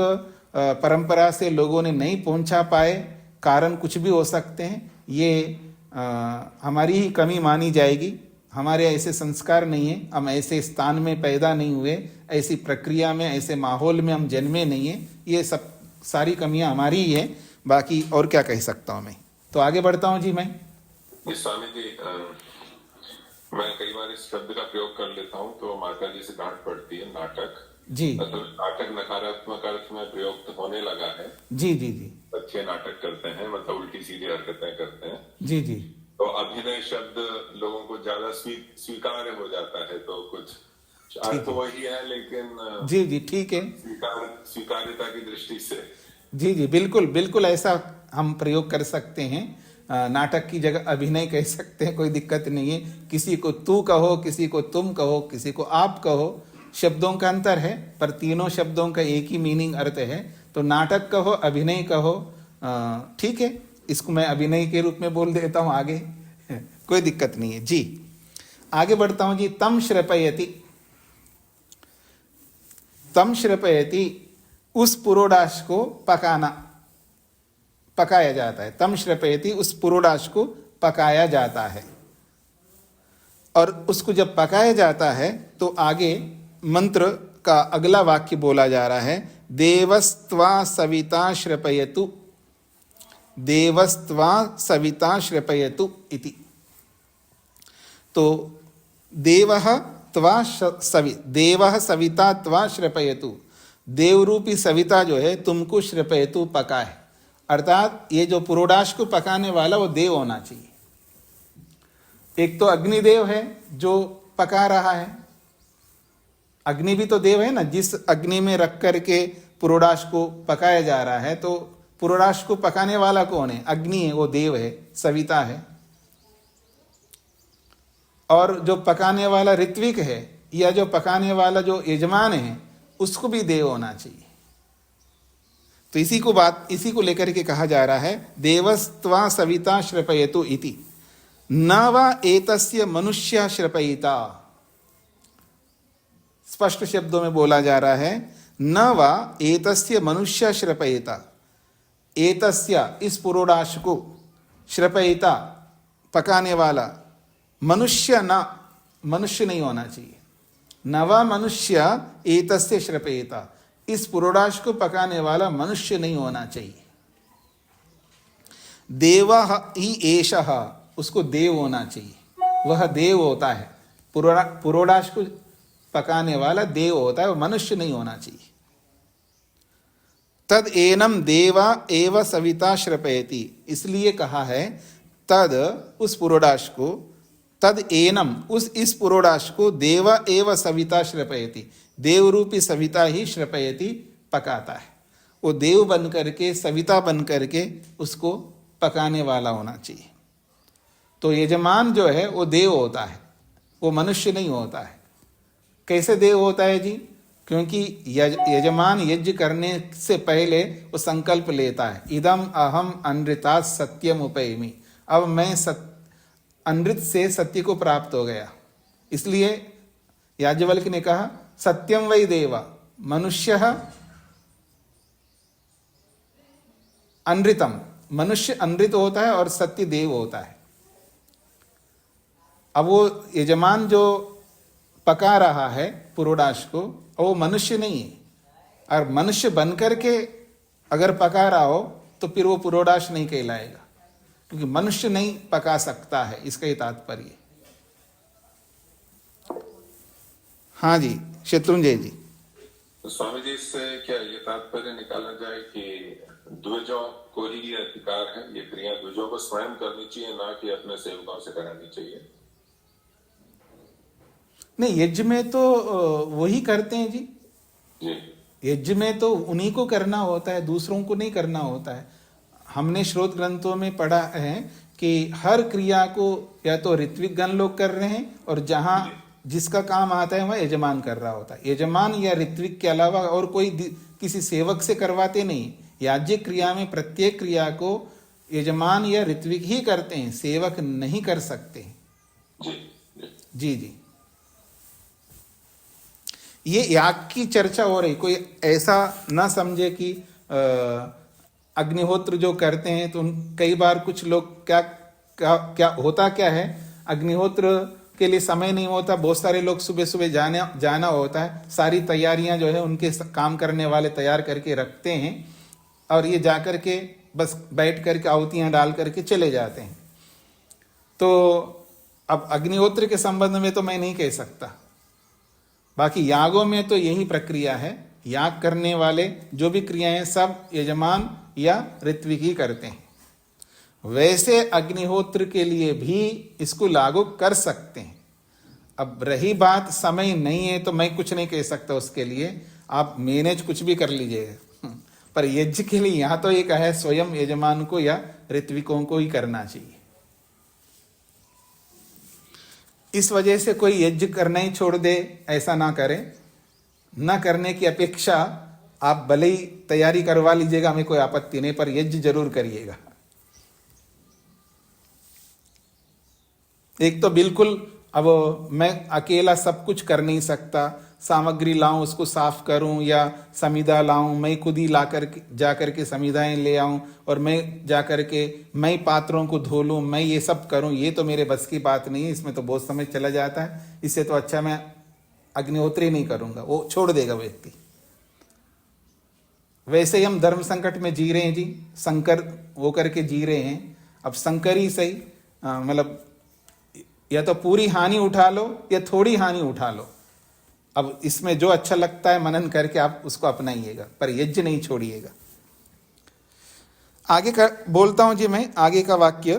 परंपरा से लोगों ने नहीं पहुँचा पाए, कारण कुछ भी हो सकते हैं। ये हमारी ही कमी मानी जाएगी। हमारे ऐसे संस्कार नहीं है, हम ऐसे स्थान में पैदा नहीं हुए, ऐसी प्रक्रिया में, ऐसे माहौल में हम जन्मे नहीं है। ये सब सारी कमियां हमारी ही है, बाकी और क्या कह सकता हूँ मैं। तो आगे बढ़ता हूँ जी। मैं स्वामी जी, मैं कई बार इस शब्द का प्रयोग कर लेता हूँ तो माता जी से डांट पड़ती है। नाटक जी, मतलब नाटक नकारात्मक अर्थ में प्रयोग होने लगा है। जी जी जी, अच्छे नाटक करते हैं, मतलब उल्टी सीधी हरकतें करते हैं। जी जी, तो अभिनय शब्द लोगों को ज्यादा स्वीकार्य हो जाता है, तो कुछ अर्थ वही है लेकिन जी जी, ठीक है, स्वीकार्यता की दृष्टि से। जी जी, बिल्कुल बिल्कुल ऐसा हम प्रयोग कर सकते हैं। नाटक की जगह अभिनय कह सकते हैं, कोई दिक्कत नहीं है। किसी को तू कहो, किसी को तुम कहो, किसी को आप कहो, शब्दों का अंतर है पर तीनों शब्दों का एक ही मीनिंग अर्थ है। तो नाटक कहो, अभिनय कहो, ठीक है, इसको मैं अभिनय के रूप में बोल देता हूँ आगे, कोई दिक्कत नहीं है जी। आगे बढ़ता हूँ जी। तम श्रपयति, तम श्रपयति, उस पुरोडाश को पकाया जाता है। तम श्रपयति, उस पुरोडाश को पकाया जाता है। और उसको जब पकाया जाता है तो आगे मंत्र का अगला वाक्य बोला जा रहा है, देवस्त्वा सविता श्रपयतु, देवस्त्वा सविता श्रपयतु इति। तो देवः त्वा देवः सविता त्वा श्रपयतु, देवरूपी सविता जो है तुमको श्रपयतु पकाए, अर्थात ये जो पुरोडाश को पकाने वाला वो देव होना चाहिए। एक तो अग्निदेव है जो पका रहा है, अग्नि भी तो देव है ना, जिस अग्नि में रख करके पुरोडाश को पकाया जा रहा है। तो पुरोडाश को पकाने वाला कौन है? अग्नि है, वो देव है, सविता है। और जो पकाने वाला ऋत्विक है या जो पकाने वाला जो यजमान है उसको भी देव होना चाहिए। तो इसी को लेकर के कहा जा रहा है, देवस्त्वा सविता श्रपयतु इति। न वा एतस्य मनुष्य श्रपयिता, स्पष्ट शब्दों में बोला जा रहा है, न वा एतस्य मनुष्य श्रपयिता, एतस्य इस पुरोडाश को, श्रपयिता पकाने वाला, मनुष्य न, मनुष्य नहीं होना चाहिए। नवा मनुष्य एतस्य श्रपयिता, इस पुरोडाश को पकाने वाला मनुष्य नहीं होना चाहिए। देवः ही एषः, उसको देव होना चाहिए, वह देव होता है। पुरोडाश को पकाने वाला देव होता है, वह मनुष्य नहीं होना चाहिए। तद एनम देवा एव सविता श्रपयति, इसलिए कहा है तद उस पुरोडाश को, तद एनम इस पुरोडाश को देवा एव सविता श्रपयति, देव रूपी सविता ही श्रपयति पकाता है। वो देव बन करके, सविता बन करके उसको पकाने वाला होना चाहिए। तो यजमान जो है वो देव होता है, वो मनुष्य नहीं होता है। कैसे देव होता है जी? क्योंकि यजमान यज्ञ करने से पहले वो संकल्प लेता है, इदम अहम अनृता सत्यम उपैमि, अब मैं अनृत से सत्य को प्राप्त हो गया। इसलिए याज्ञवल्क्य ने कहा सत्यम वै देव, मनुष्य अनृतम, मनुष्य अनृत होता है और सत्य देव होता है। अब वो यजमान जो पका रहा है पुरोडाश को, वो मनुष्य नहीं है, और मनुष्य बनकर के अगर पका रहा हो तो फिर वो पुरोडाश नहीं कहलाएगा, क्योंकि मनुष्य नहीं पका सकता है, इसका ही तात्पर्य। हाँ जी, शत्रुंजय जी। तो स्वामी जी, इससे क्या ये तात्पर्य निकाला जाए कि द्विजों को ही ये अधिकार है, ये क्रिया द्विजों को स्वयं करनी चाहिए, ना कि अपने सेवकों से करानी चाहिए? नहीं, यज्ञ में तो वही करते हैं जी। यज्ञ में तो उन्हीं को करना होता है, दूसरों को नहीं करना होता है। हमने श्रोत ग्रंथों में पढ़ा है कि हर क्रिया को या तो ऋत्विक गण लोग कर रहे हैं, और जहां जिसका काम आता है वह यजमान कर रहा होता है। यजमान या ऋत्विक के अलावा और कोई किसी सेवक से करवाते नहीं। याज्ञ क्रिया में प्रत्येक क्रिया को यजमान या ऋत्विक ही करते हैं, सेवक नहीं कर सकते। जी जी, ये याग की चर्चा हो रही, कोई ऐसा ना समझे कि अग्निहोत्र जो करते हैं तो कई बार कुछ लोग क्या होता क्या है, अग्निहोत्र के लिए समय नहीं होता, बहुत सारे लोग सुबह सुबह जाना होता है, सारी तैयारियां जो है उनके काम करने वाले तैयार करके रखते हैं, और ये जाकर के बस बैठ करके आहुतियां डाल करके चले जाते हैं। तो अब अग्निहोत्र के संबंध में तो मैं नहीं कह सकता, बाकी यागों में तो यही प्रक्रिया है। याग करने वाले जो भी क्रियाएं सब यजमान या ऋत्विक ही करते हैं। वैसे अग्निहोत्र के लिए भी इसको लागू कर सकते हैं। अब रही बात समय नहीं है तो मैं कुछ नहीं कह सकता, उसके लिए आप मैनेज कुछ भी कर लीजिएगा, पर यज्ञ के लिए यहां तो एक है स्वयं यजमान को या ऋत्विकों को ही करना चाहिए। इस वजह से कोई यज्ञ करना ही छोड़ दे ऐसा ना करें। न करने की अपेक्षा आप भले ही तैयारी करवा लीजिएगा, हमें कोई आपत्ति नहीं, पर यज्ञ जरूर करिएगा। एक तो बिल्कुल अब मैं अकेला सब कुछ कर नहीं सकता, सामग्री लाऊं उसको साफ करूं या समीधा लाऊं, मैं खुद ही जाकर के समीधाएं ले आऊं और मैं जाकर के मैं पात्रों को धो लूं, मैं ये सब करूं, ये तो मेरे बस की बात नहीं है, इसमें तो बहुत समय चला जाता है। इससे तो अच्छा मैं अग्निहोत्री नहीं करूंगा, वो छोड़ देगा व्यक्ति। वैसे ही हम धर्म संकट में जी रहे हैं जी, संकर वो करके जी रहे हैं। अब संकर ही सही, मतलब या तो पूरी हानि उठा लो या थोड़ी हानि उठा लो। अब इसमें जो अच्छा लगता है मनन करके आप उसको अपनाइएगा, पर यज्ञ नहीं छोड़िएगा। आगे का बोलता हूं जी मैं, आगे का वाक्य,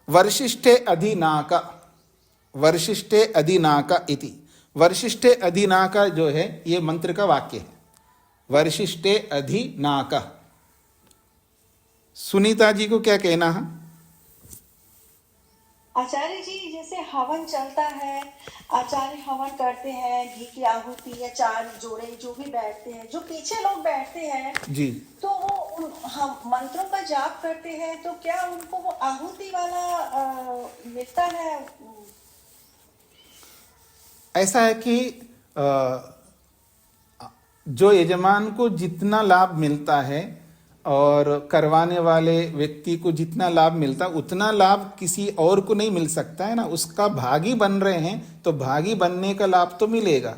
वर्षिष्ठे अधिनाका, वर्षिष्ठे अधिनाका इति। वर्षिष्ठे अधिनाका जो है ये मंत्र का वाक्य है, वर्षिष्ठे अधिनाका। सुनीता जी को क्या कहना है? आचार्य जी, जैसे हवन चलता है, आचार्य हवन करते हैं, घी की आहुति या 4 जोड़े जो भी बैठते हैं, जो पीछे लोग बैठते हैं जी, तो वो हम मंत्रों का जाप करते हैं, तो क्या उनको वो आहुति वाला मिलता है? ऐसा है कि जो यजमान को जितना लाभ मिलता है और करवाने वाले व्यक्ति को जितना लाभ मिलता, उतना लाभ किसी और को नहीं मिल सकता है ना। उसका भागी बन रहे हैं तो भागी बनने का लाभ तो मिलेगा।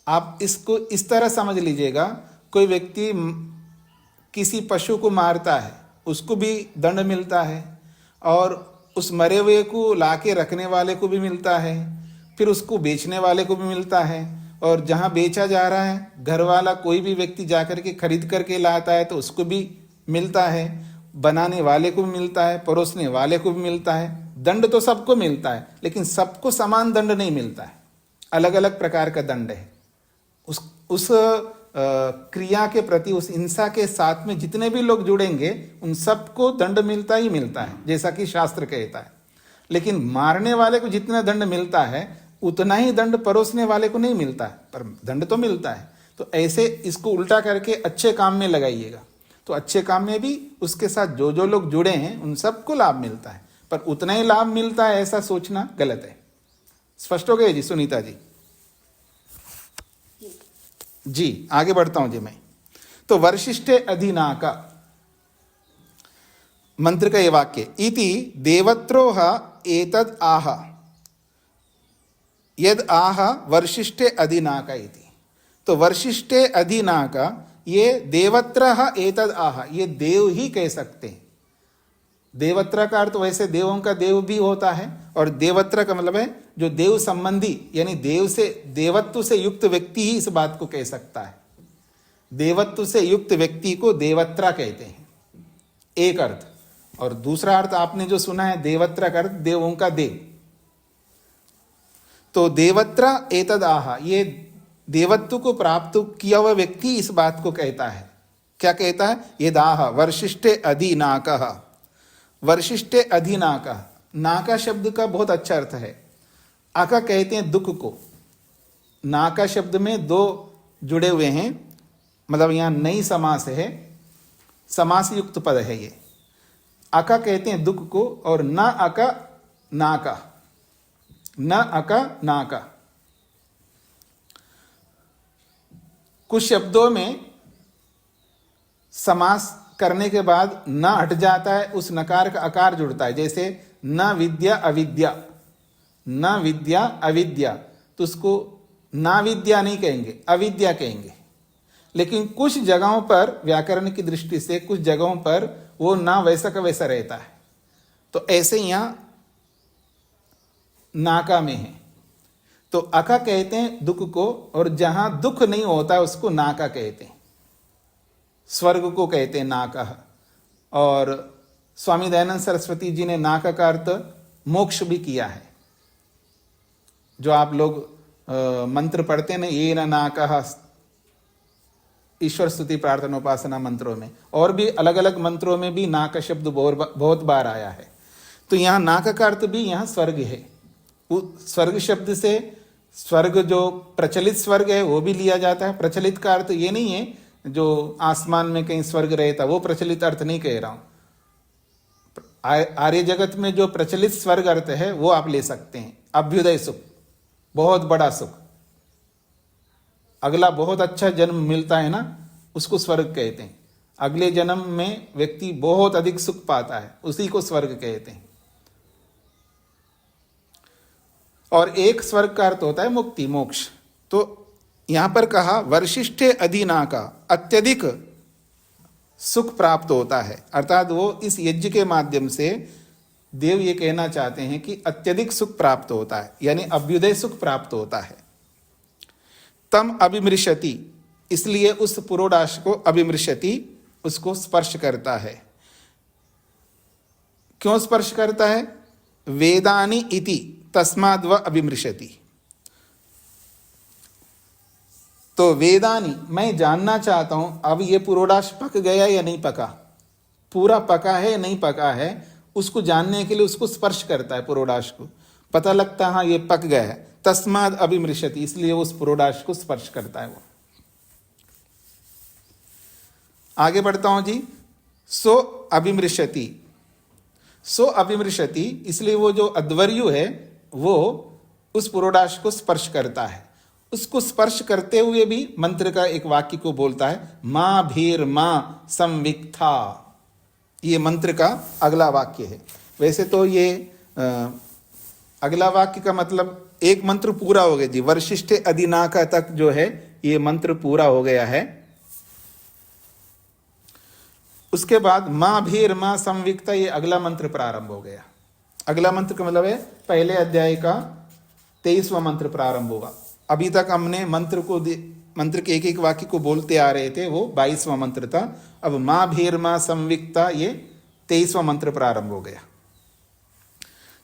आप इसको इस तरह समझ लीजिएगा, कोई व्यक्ति किसी पशु को मारता है, उसको भी दंड मिलता है, और उस मरे हुए को लाके रखने वाले को भी मिलता है, फिर उसको बेचने वाले को भी मिलता है, और जहाँ बेचा जा रहा है घर वाला कोई भी व्यक्ति जाकर के खरीद करके लाता है तो उसको भी मिलता है, बनाने वाले को भी मिलता है, परोसने वाले को भी मिलता है। दंड तो सबको मिलता है, लेकिन सबको समान दंड नहीं मिलता है, अलग अलग प्रकार का दंड है। उस क्रिया के प्रति, उस हिंसा के साथ में जितने भी लोग जुड़ेंगे उन सबको दंड मिलता ही मिलता है, जैसा कि शास्त्र कहता है। लेकिन मारने वाले को जितना दंड मिलता है उतना ही दंड परोसने वाले को नहीं मिलता है, पर दंड तो मिलता है। तो ऐसे इसको उल्टा करके अच्छे काम में लगाइएगा, तो अच्छे काम में भी उसके साथ जो जो लोग जुड़े हैं उन सबको लाभ मिलता है। पर उतना ही लाभ मिलता है ऐसा सोचना गलत है। स्पष्ट हो गए जी सुनीता जी? जी आगे बढ़ता हूं जी मैं। तो वर्शिष्ठे अधिनाका मंत्र का ये वाक्य, इति देवत्रोह एतद आह, यद आह वर्शिष्ठे अधिनाका इति। तो वर्शिष्ठे अधिनाका, ये देवत्रः एतद आह, ये देव ही कह सकते हैं। देवत्र का अर्थ वैसे देवों का देव भी होता है, और देवत्र का मतलब है जो देव संबंधी, यानी देव से, देवत्व से युक्त व्यक्ति ही इस बात को कह सकता है। देवत्व से युक्त व्यक्ति को देवत्रा कहते हैं, एक अर्थ। और दूसरा अर्थ आपने जो सुना है देवत्रा का अर्थ देवों का देव। तो देवत्रा एतद आह, ये देवत्व को प्राप्त किया हुआ व्यक्ति इस बात को कहता है। क्या कहता है? ये दाह वर्शिष्ठे अधिनाकः, वर्शिष्ठे अधिनाकः। नाका शब्द का बहुत अच्छा अर्थ है। आका कहते हैं दुख को। नाका शब्द में दो जुड़े हुए हैं, मतलब यहाँ नई समास है, समास युक्त पद है ये। आका कहते हैं दुख को, और न अका नाका, न अका नाका। कुछ शब्दों में समास करने के बाद न हट जाता है, उस नकार का आकार जुड़ता है। जैसे न विद्या अविद्या, न विद्या अविद्या, तो उसको ना विद्या नहीं कहेंगे, अविद्या कहेंगे। लेकिन कुछ जगहों पर व्याकरण की दृष्टि से कुछ जगहों पर वो ना वैसा का वैसा रहता है। तो ऐसे यहां नाका में है। तो अका कहते हैं दुख को, और जहां दुख नहीं होता उसको नाका कहते हैं। स्वर्ग को कहते हैं नाका। और स्वामी दयानंद सरस्वती जी ने नाका का अर्थ मोक्ष भी किया है। जो आप लोग मंत्र पढ़ते हैं ना, ये न नाका, ईश्वर स्तुति प्रार्थना उपासना मंत्रों में, और भी अलग अलग मंत्रों में भी नाका शब्द बहुत बार आया है। तो यहाँ नाका का अर्थ भी यहाँ स्वर्ग है। स्वर्ग शब्द से स्वर्ग जो प्रचलित स्वर्ग है वो भी लिया जाता है। प्रचलित का अर्थ ये नहीं है जो आसमान में कहीं स्वर्ग रहता, वो प्रचलित अर्थ नहीं कह रहा हूं। आर्य जगत में जो प्रचलित स्वर्ग अर्थ है वो आप ले सकते हैं। अभ्युदय सुख, बहुत बड़ा सुख, अगला बहुत अच्छा जन्म मिलता है ना, उसको स्वर्ग कहते हैं। अगले जन्म में व्यक्ति बहुत अधिक सुख पाता है, उसी को स्वर्ग कहते हैं। और एक स्वर्ग का अर्थ होता है मुक्ति, मोक्ष। तो यहां पर कहा वर्शिष्ठे अधिनाका, अत्यधिक सुख प्राप्त होता है। अर्थात वो इस यज्ञ के माध्यम से देव ये कहना चाहते हैं कि अत्यधिक सुख प्राप्त होता है, यानी अभ्युदय सुख प्राप्त होता है। तम अभिमृशति, इसलिए उस पुरोडाश को अभिमृशति, उसको स्पर्श करता है। क्यों स्पर्श करता है? वेदानि इति तस्माद् व अभिमृशति। तो वेदानि, मैं जानना चाहता हूं अब ये पुरोडाश पक गया या नहीं पका, पूरा पका है या नहीं पका है, उसको जानने के लिए उसको स्पर्श करता है। पुरोडाश को पता लगता है हाँ ये पक गया है, तस्माद् अभिमृशति, इसलिए उस पुरोडाश को स्पर्श करता है वो। आगे बढ़ता हूं जी। सो अभिमृशति, सो अभिमृशति, इसलिए वो जो अध्वर्यु है वो उस पुरोडाश को स्पर्श करता है। उसको स्पर्श करते हुए भी मंत्र का एक वाक्य को बोलता है, मां भीर मां संविक्था। ये मंत्र का अगला वाक्य है। वैसे तो ये अगला वाक्य का मतलब एक मंत्र पूरा हो गया जी, वर्शिष्ठे अधिनाका तक जो है ये मंत्र पूरा हो गया है। उसके बाद मां भीर मां संविक्ता, ये अगला मंत्र प्रारंभ हो गया। अगला मंत्र का मतलब है पहले अध्याय का 23वां मंत्र प्रारंभ होगा। अभी तक हमने मंत्र के एक एक वाक्य को बोलते आ रहे थे, वो 22वां मंत्र था। अब मां भीर मां संविक्ता, ये 23वां मंत्र प्रारंभ हो गया।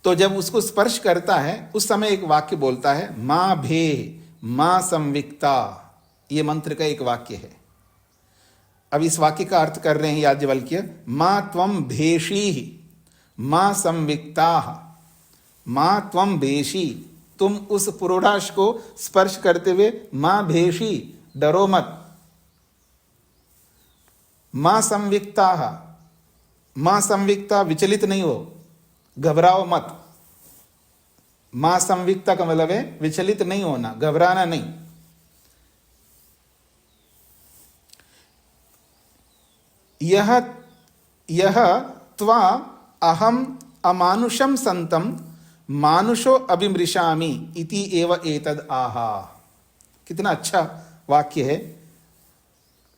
तो जब उसको स्पर्श करता है उस समय एक वाक्य बोलता है, मां भे मां संविक्ता। ये मंत्र का एक वाक्य है। अब इस वाक्य का अर्थ कर रहे हैं याज्ञवल्क्य, मां त्वं भेषी मां संविक्ता। मां त्वं भेषी, तुम उस पुरोडाश को स्पर्श करते हुए मां भेषी, डरो मत। मां संविक्ता, मां संविक्ता, विचलित नहीं हो। घबराओ मत। मां संविक्ता का मतलब है विचलित नहीं होना, घबराना नहीं। यह त्वा अहम अमानुषम संतम मानुषो अभिमृशामि इति एव एतद आहा। कितना अच्छा वाक्य है।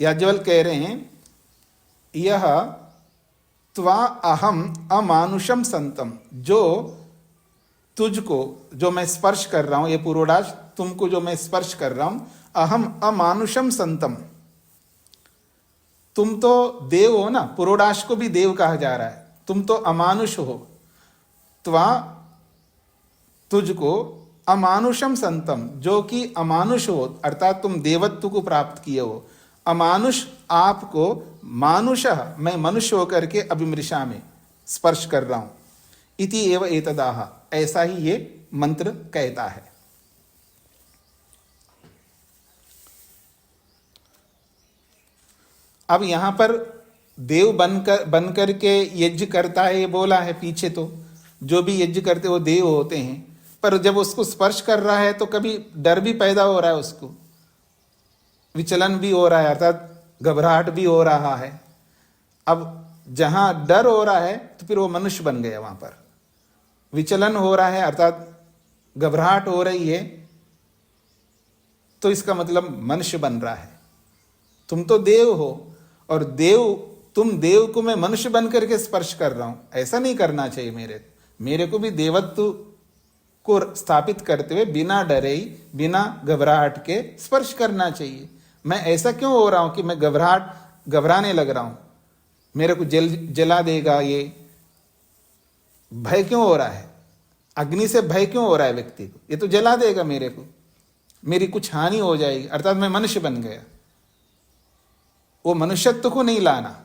याज्ञवल्क्य कह रहे हैं यह त्वा अहम अमानुषम संतम, जो तुझको, जो मैं स्पर्श कर रहा हूं, ये पूर्वोडाश, तुमको जो मैं स्पर्श कर रहा हूं, अहम अमानुषम संतम, तुम तो देव हो ना, पुरोडाश को भी देव कहा जा रहा है, तुम तो अमानुष हो। त्वा तुझको, अमानुषम संतम, जो कि अमानुष हो, अर्थात तुम देवत्व को प्राप्त किए हो। अमानुष आपको, मानुषः मैं मनुष्य होकर के अभिमृशा में स्पर्श कर रहा हूं। इति एव एतदाह, ऐसा ही ये मंत्र कहता है। अब यहां पर देव बनकर के यज्ञ करता है, ये बोला है पीछे, तो जो भी यज्ञ करते वो देव होते हैं। पर जब उसको स्पर्श कर रहा है तो कभी डर भी पैदा हो रहा है, उसको विचलन भी हो रहा है, अर्थात घबराहट भी हो रहा है। अब जहां डर हो रहा है तो फिर वो मनुष्य बन गया, वहां पर विचलन हो रहा है अर्थात घबराहट हो रही है, तो इसका मतलब मनुष्य बन रहा है। तुम तो देव हो, और तुम देव को मैं मनुष्य बन करके स्पर्श कर रहा हूं, ऐसा नहीं करना चाहिए। मेरे को भी देवत्व को स्थापित करते हुए बिना डरे ही, बिना घबराहट के स्पर्श करना चाहिए। मैं ऐसा क्यों हो रहा हूं कि मैं घबराने लग रहा हूं, मेरे को जला देगा, ये भय क्यों हो रहा है? अग्नि से भय क्यों हो रहा है व्यक्ति को? ये तो जला देगा मेरे को, मेरी कुछ हानि हो जाएगी, अर्थात मैं मनुष्य बन गया। वो मनुष्यत्व को नहीं लाना।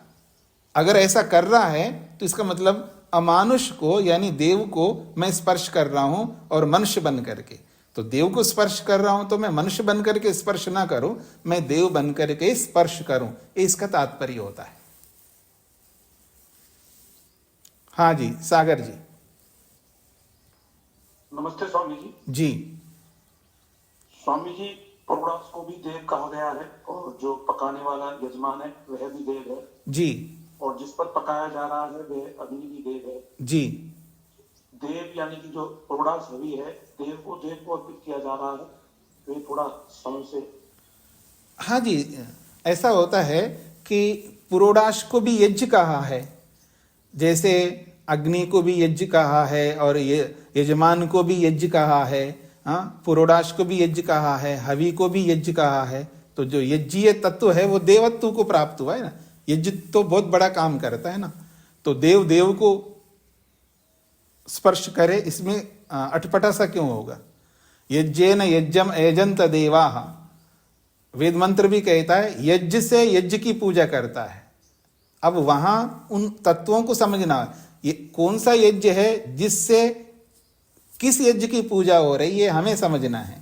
अगर ऐसा कर रहा है तो इसका मतलब अमानुष को, यानी देव को मैं स्पर्श कर रहा हूं, और मनुष्य बन करके। तो देव को स्पर्श कर रहा हूं तो मैं मनुष्य बन करके स्पर्श ना करूं, मैं देव बन करके स्पर्श करूं, ये इसका तात्पर्य होता है। हाँ जी, सागर जी। नमस्ते स्वामी जी। जी स्वामी जी, पुरोडाश को भी देव कहा गया है, और जो पकाने वाला यजमान है वह भी देव है जी, और जिस पर पकाया जा रहा है वह अग्नि भी देव है जी। देव यानी कि जो पुरोडाश हवि है, देव को अर्पित किया जा रहा है, वे थोड़ा समय से। हाँ जी, ऐसा होता है कि पुरोडाश को भी यज्ञ कहा है, जैसे अग्नि को भी यज्ञ कहा है, और ये यजमान को भी यज्ञ कहा है, हाँ, पुरोडाश को भी यज्ञ कहा है, हवि को भी यज्ञ कहा है। तो जो यज्ञीय तत्व है वो देवत्व को प्राप्त हुआ है ना। यज्ञ तो बहुत बड़ा काम करता है ना, तो देव को स्पर्श करे, इसमें अटपटा सा क्यों होगा? यज्ञेन यज्ञम यजंत देवाः, वेद मंत्र भी कहता है यज्ञ से यज्ञ की पूजा करता है। अब वहां उन तत्वों को समझना, ये कौन सा यज्ञ है, जिससे किस यज्ञ की पूजा हो रही है, हमें समझना है।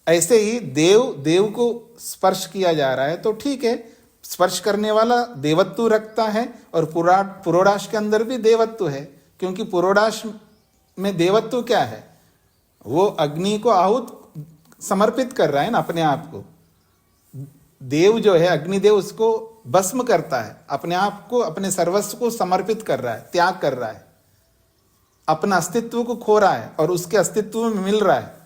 ऐसे ही देव को स्पर्श किया जा रहा है तो ठीक है, स्पर्श करने वाला देवत्व रखता है, और पुरोडाश के अंदर भी देवत्व है, क्योंकि पुरोडाश में देवत्व क्या है? वो अग्नि को आहुत समर्पित कर रहा है ना, अपने आप को। देव जो है अग्निदेव, उसको भस्म करता है, अपने आप को, अपने सर्वस्व को समर्पित कर रहा है, त्याग कर रहा है, अपना अस्तित्व को खो रहा है और उसके अस्तित्व में मिल रहा है।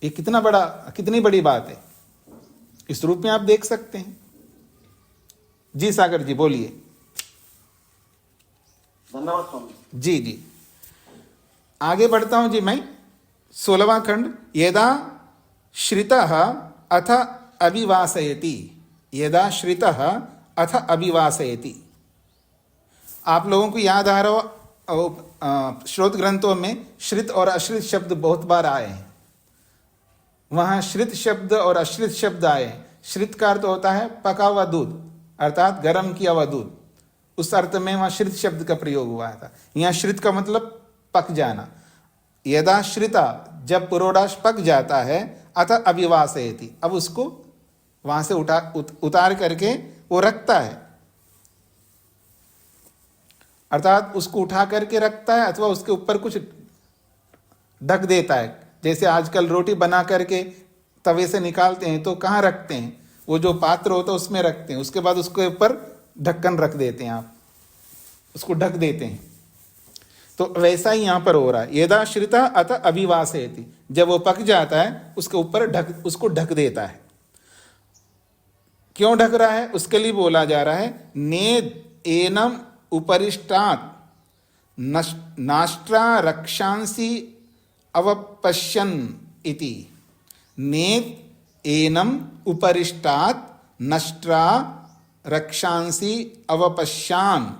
ये कितनी बड़ी बात है, इस रूप में आप देख सकते हैं। जी सागर जी बोलिए। धन्यवाद स्वामी जी जी, आगे बढ़ता हूं जी मैं। 16वां खंड, यदा श्रितः अथ अभिवासयति, यदा श्रितः अथ अभिवासयति। आप लोगों को याद आ रहा हो, श्रोत ग्रंथों में श्रित और अश्रित शब्द बहुत बार आए हैं। वहां श्रित शब्द और अश्रित शब्द आए हैं। श्रित का अर्थ होता है पका हुआ दूध, अर्थात गर्म किया हुआ दूध, उस अर्थ में वहां श्रित शब्द का प्रयोग हुआ था। यहां श्रित का मतलब पक जाना। यदा श्रिता, जब पुरोडाश पक जाता है, अथ अभिवासयति, अब उसको वहां से उतार करके वो रखता है, अर्थात उसको उठा करके रखता है अथवा उसके ऊपर कुछ ढक देता है। जैसे आजकल रोटी बना करके तवे से निकालते हैं तो कहाँ रखते हैं, वो जो पात्र होता है उसमें रखते हैं, उसके बाद उसके ऊपर ढक्कन रख देते हैं, आप उसको ढक देते हैं। तो वैसा ही यहां पर हो रहा है, यदा श्रिता अत अभिवासयति, जब वो पक जाता है उसके ऊपर उसको ढक देता है। क्यों ढक रहा है, उसके लिए बोला जा रहा है नेद एनम उपरिष्टात् नाष्ट्रा रक्षांसी अवपश्यन इति। नेद एनम उपरिष्टात् नष्ट्रा रक्षांसी अवपश्यान,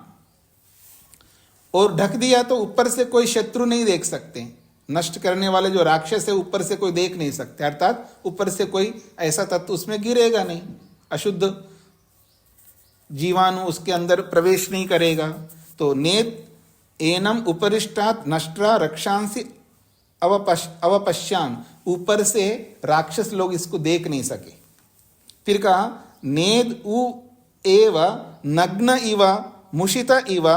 और ढक दिया तो ऊपर से कोई शत्रु नहीं देख सकते, नष्ट करने वाले जो राक्षस है ऊपर से कोई देख नहीं सकते, अर्थात ऊपर से कोई ऐसा तत्व उसमें गिरेगा नहीं, अशुद्ध जीवाणु उसके अंदर प्रवेश नहीं करेगा। तो नेत एनम उपरिष्टात् नष्ट्रा रक्षांसी अवपश्यान, ऊपर से राक्षस लोग इसको देख नहीं सके। फिर कहा नेद उ एव नग्न इव मुषित इव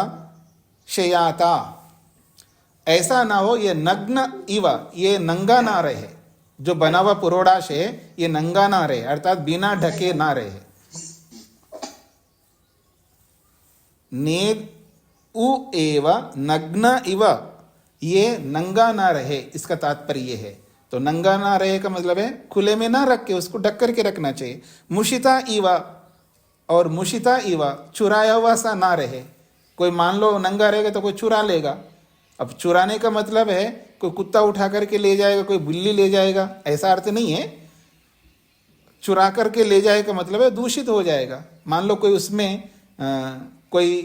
शयाता, ऐसा ना हो ये नग्न इव, ये नंगा ना रहे, जो बना हुआ पुरोडाश है ये नंगा ना रहे, अर्थात बिना ढके ना रहे। नेद उ एव नग्न इव, ये नंगा ना रहे, इसका तात्पर्य है। तो नंगा ना रहे का मतलब है खुले में ना रख के उसको ढक करके रखना चाहिए। मुशिता इव, और मुशिता इव चुराया हुआ सा ना रहे, कोई मान लो नंगा रहेगा तो कोई चुरा लेगा, अब चुराने का मतलब है कोई कुत्ता उठा करके ले जाएगा, कोई बिल्ली ले जाएगा, ऐसा अर्थ नहीं है। चुरा करके ले जाएगा मतलब है दूषित हो जाएगा। मान लो कोई उसमें कोई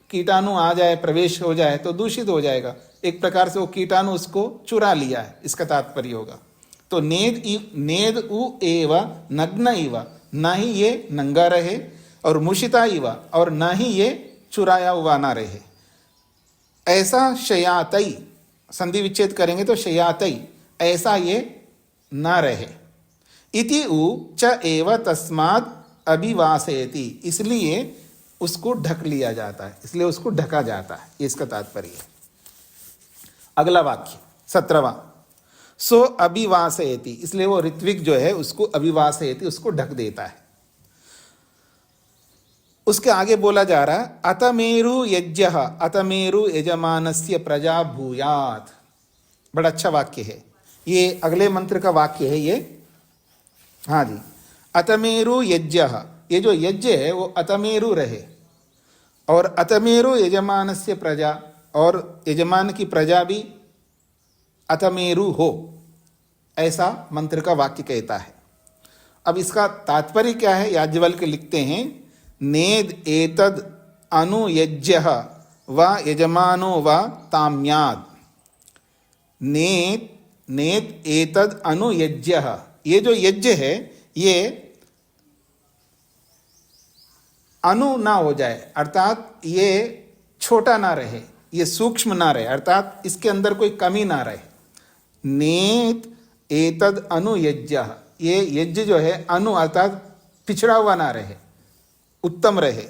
कीटाणु आ जाए, प्रवेश हो जाए तो दूषित हो जाएगा, एक प्रकार से वो कीटाणु उसको चुरा लिया है, इसका तात्पर्य होगा। तो नेद उ एव नग्न इव, ना ही ये नंगा रहे, और मुशिता इव, और ना ही ये चुराया हुआ ना रहे। ऐसा शयातई, संधि विच्छेद करेंगे तो शयातई, ऐसा ये ना रहे। इति उ च एव तस्मात् अभिवासयति, इसलिए उसको ढक लिया जाता है, इसलिए उसको ढका जाता है, इसका तात्पर्य है। अगला वाक्य 17वां, सो अभिवासयति, इसलिए वो ऋत्विक जो है उसको अभिवासयति, उसको ढक देता है। उसके आगे बोला जा रहा है अतमेरु यज्ञः अतमेरु यजमानस्य प्रजा भूयात्। बड़ा अच्छा वाक्य है ये, अगले मंत्र का वाक्य है ये। हाँ जी, अतमेरु यज्ञः, ये जो यज्ञ है वो अतमेरु रहे, और अतमेरु यजमानस्य प्रजा, और यजमान की प्रजा भी अतमेरु हो, ऐसा मंत्र का वाक्य कहता है। अब इसका तात्पर्य क्या है, याज्ञवल्क्य लिखते हैं नेद एतद अनुयज्यः व यजमानो व ताम्याद। नेद एतद अनुयज्यः, ये जो यज्ञ है ये अनु ना हो जाए, अर्थात ये छोटा ना रहे, ये सूक्ष्म ना रहे, अर्थात इसके अंदर कोई कमी ना रहे। नेत एतद अनुयज्यः, ये यज्ञ जो है अनु अर्थात पिछड़ा हुआ ना रहे, उत्तम रहे।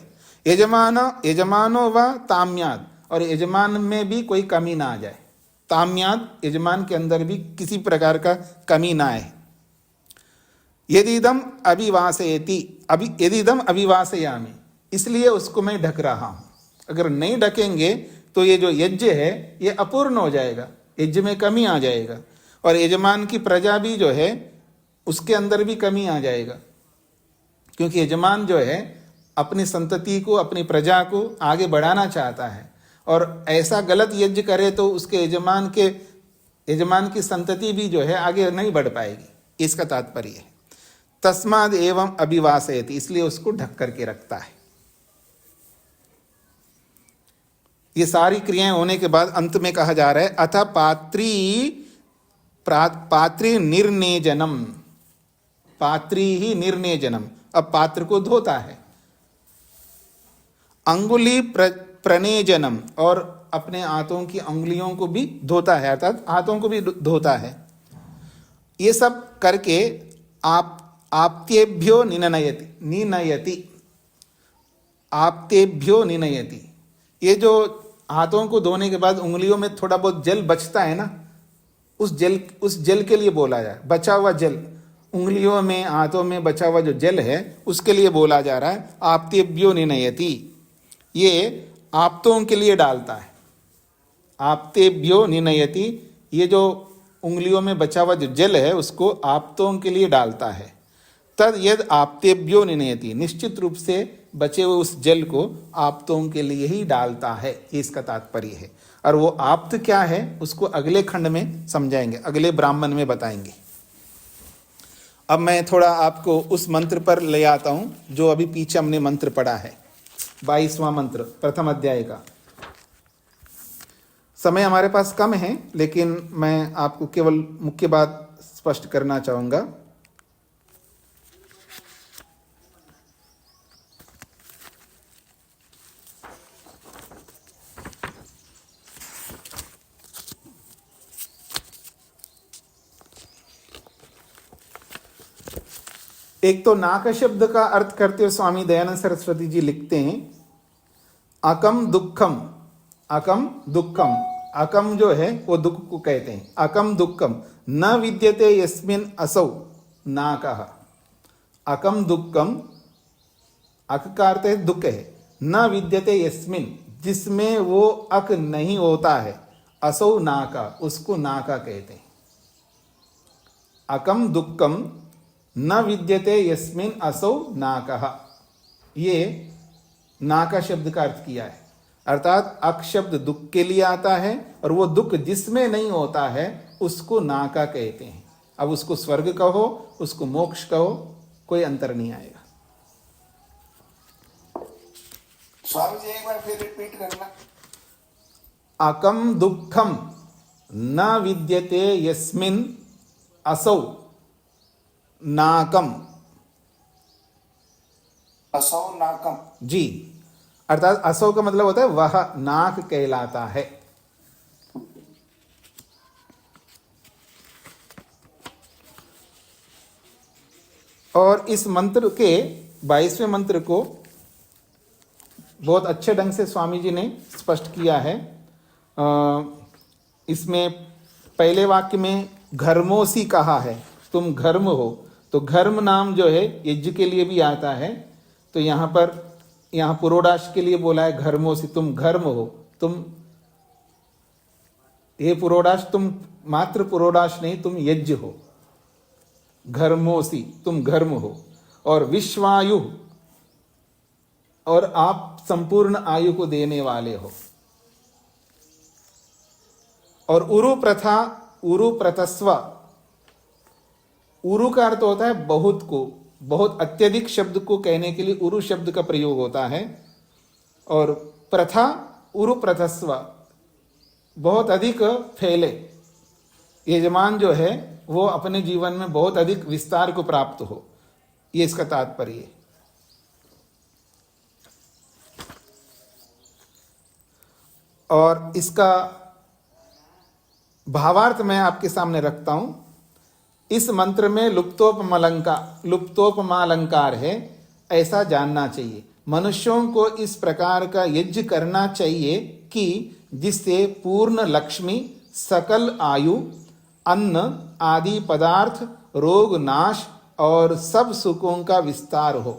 यजमानो व ताम्याद, और यजमान में भी कोई कमी ना आ जाए, ताम्याद यजमान के अंदर भी किसी प्रकार का कमी ना आए। यदिदम अभिवासयति, यदिदम अभिवासयामि, इसलिए उसको मैं ढक रहा हूं। अगर नहीं ढकेंगे तो ये जो यज्ञ है ये अपूर्ण हो जाएगा, यज्ञ में कमी आ जाएगा, और यजमान की प्रजा भी जो है उसके अंदर भी कमी आ जाएगा, क्योंकि यजमान जो है अपनी संतति को, अपनी प्रजा को आगे बढ़ाना चाहता है, और ऐसा गलत यज्ञ करे तो उसके यजमान की संतति भी जो है आगे नहीं बढ़ पाएगी, इसका तात्पर्य है। तस्माद एवं अभिवासयति, इसलिए उसको ढक करके रखता है। ये सारी क्रियाएं होने के बाद अंत में कहा जा रहा है अथ पात्री निर्नेजनम, पात्री ही निर्नेजनम, अब पात्र को धोता है। अंगुली प्रणेजनम, और अपने हाथों की अंगुलियों को भी धोता है, अर्थात हाथों को भी धोता है। ये सब करके आप्तेभ्यो निनयति, आप्तेभ्यो निनयति, ये जो हाथों को धोने के बाद उंगलियों में थोड़ा बहुत जल बचता है ना, उस जल के लिए बोला जाए, बचा हुआ जल, उंगलियों में हाथों में बचा हुआ जो जल है उसके लिए बोला जा रहा है आप्तेभ्यो निनयति। ये आप्तों के लिए डालता है, आप्तेभ्यो निनयति, ये जो उंगलियों में बचा हुआ जो जल है उसको आप्तों के लिए डालता है। तद यद आप्तेभ्यो निनयति, निश्चित रूप से बचे हुए उस जल को आप्तों के लिए ही डालता है, ये इसका तात्पर्य है। और वो आप्त क्या है उसको अगले खंड में समझाएंगे, अगले ब्राह्मण में बताएंगे। अब मैं थोड़ा आपको उस मंत्र पर ले आता हूं जो अभी पीछे हमने मंत्र पढ़ा है, 22वां मंत्र प्रथम अध्याय का। समय हमारे पास कम है, लेकिन मैं आपको केवल मुख्य बात स्पष्ट करना चाहूंगा। एक तो नाक शब्द का अर्थ करते हुए स्वामी दयानंद सरस्वती जी लिखते हैं अकम दुखम, अकम दुखम, अकम जो है वो दुख को कहते हैं, अकम दुखम न विद्यते यस्मिन असौ नाकः, अकम दुखम, अक का अर्थ है दुख है, न विद्यते यस्मिन जिसमें वो अक नहीं होता है, असौ नाका उसको नाका कहते हैं। अकम दुखम न विद्यते यस्मिन असौ नाकः, ये नाका शब्द का अर्थ किया है, अर्थात अक शब्द दुख के लिए आता है और वो दुख जिसमें नहीं होता है उसको नाका कहते हैं। अब उसको स्वर्ग कहो, उसको मोक्ष कहो, कोई अंतर नहीं आएगा। स्वामी जी एक बार फिर रिपीट करना। अकम दुखम न विद्यते यस्मिन असौ नाकम, असौ नाकम, जी, अर्थात असौ का मतलब होता है वह नाक कहलाता है। और इस मंत्र के 22वें मंत्र को बहुत अच्छे ढंग से स्वामी जी ने स्पष्ट किया है। इसमें पहले वाक्य में घर्मोसी कहा है, तुम घर्म हो, तो घर्म नाम जो है यज्ञ के लिए भी आता है, तो यहाँ पुरोडाश के लिए बोला है घर्मोसी, तुम घर्म हो, तुम ये पुरोडाश, तुम मात्र पुरोडाश नहीं, तुम यज्ञ हो, घर्मोसी तुम घर्म हो। और विश्वायु, और आप संपूर्ण आयु को देने वाले हो। और उरु प्रथा, उरु प्रतस्व, उरु का अर्थ होता है बहुत को, बहुत अत्यधिक शब्द को कहने के लिए उरु शब्द का प्रयोग होता है। और प्रथा, उरु प्रथस्व, बहुत अधिक फैले, यजमान जो है वो अपने जीवन में बहुत अधिक विस्तार को प्राप्त हो, ये इसका तात्पर्य है। और इसका भावार्थ मैं आपके सामने रखता हूं। इस मंत्र में लुप्तोपमा अलंकार है, ऐसा जानना चाहिए। मनुष्यों को इस प्रकार का यज्ञ करना चाहिए कि जिससे पूर्ण लक्ष्मी, सकल आयु, अन्न आदि पदार्थ, रोग नाश और सब सुखों का विस्तार हो।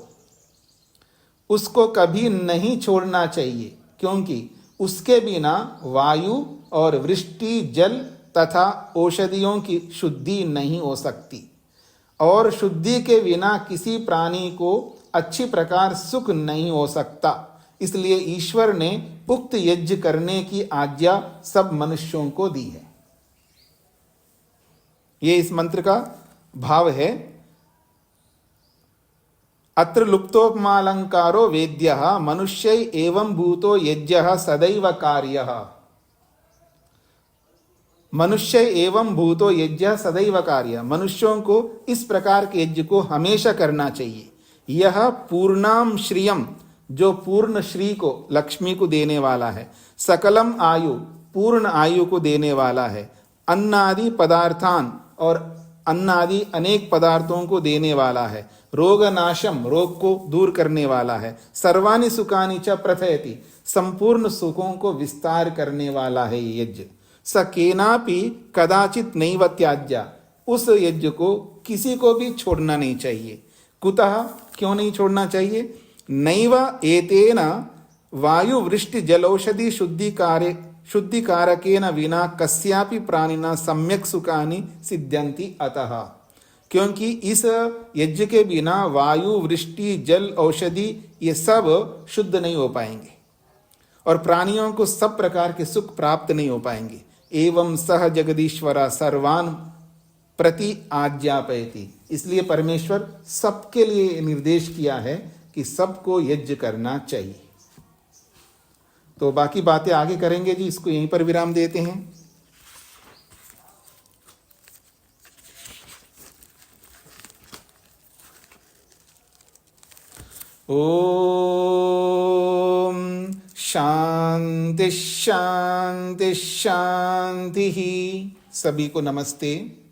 उसको कभी नहीं छोड़ना चाहिए, क्योंकि उसके बिना वायु और वृष्टि, जल तथा औषधियों की शुद्धि नहीं हो सकती, और शुद्धि के बिना किसी प्राणी को अच्छी प्रकार सुख नहीं हो सकता। इसलिए ईश्वर ने उक्त यज्ञ करने की आज्ञा सब मनुष्यों को दी है। ये इस मंत्र का भाव है। अत्र लुप्तोपमालंकारो वेद्यः मनुष्य एवं भूतो यज्ञः सदैव कार्यः। मनुष्य एवं भूतो यज्ञ सदैव कार्य, मनुष्यों को इस प्रकार के यज्ञ को हमेशा करना चाहिए। यह पूर्णाम श्रियम, जो पूर्ण श्री को, लक्ष्मी को देने वाला है, सकलम आयु, पूर्ण आयु को देने वाला है, अन्नादि पदार्थान, और अन्न आदि अनेक पदार्थों को देने वाला है, रोग नाशम रोग को दूर करने वाला है, सर्वाणि सुखानि च प्रथयति संपूर्ण सुखों को विस्तार करने वाला है ये यज्ञ। स केनापि कदाचित नैव त्याज्य उस यज्ञ को किसी को भी छोड़ना नहीं चाहिए। कुतः क्यों नहीं छोड़ना चाहिए? नैव एतेन वायु वृष्टि जलौषधि शुद्धिकारकेन विना कस्यापि प्राणिना सम्यक सुखानि सिद्ध्यन्ति अतः, क्योंकि इस यज्ञ के बिना वायु वृष्टि जल औषधि ये सब शुद्ध नहीं हो पाएंगे और प्राणियों को सब प्रकार के सुख प्राप्त नहीं हो पाएंगे। एवं सह जगदीश्वर सर्वान प्रति आज्ञापयति, इसलिए परमेश्वर सबके लिए निर्देश किया है कि सबको यज्ञ करना चाहिए। तो बाकी बातें आगे करेंगे जी, इसको यहीं पर विराम देते हैं। ओम शांति शांति शांति। सभी को नमस्ते।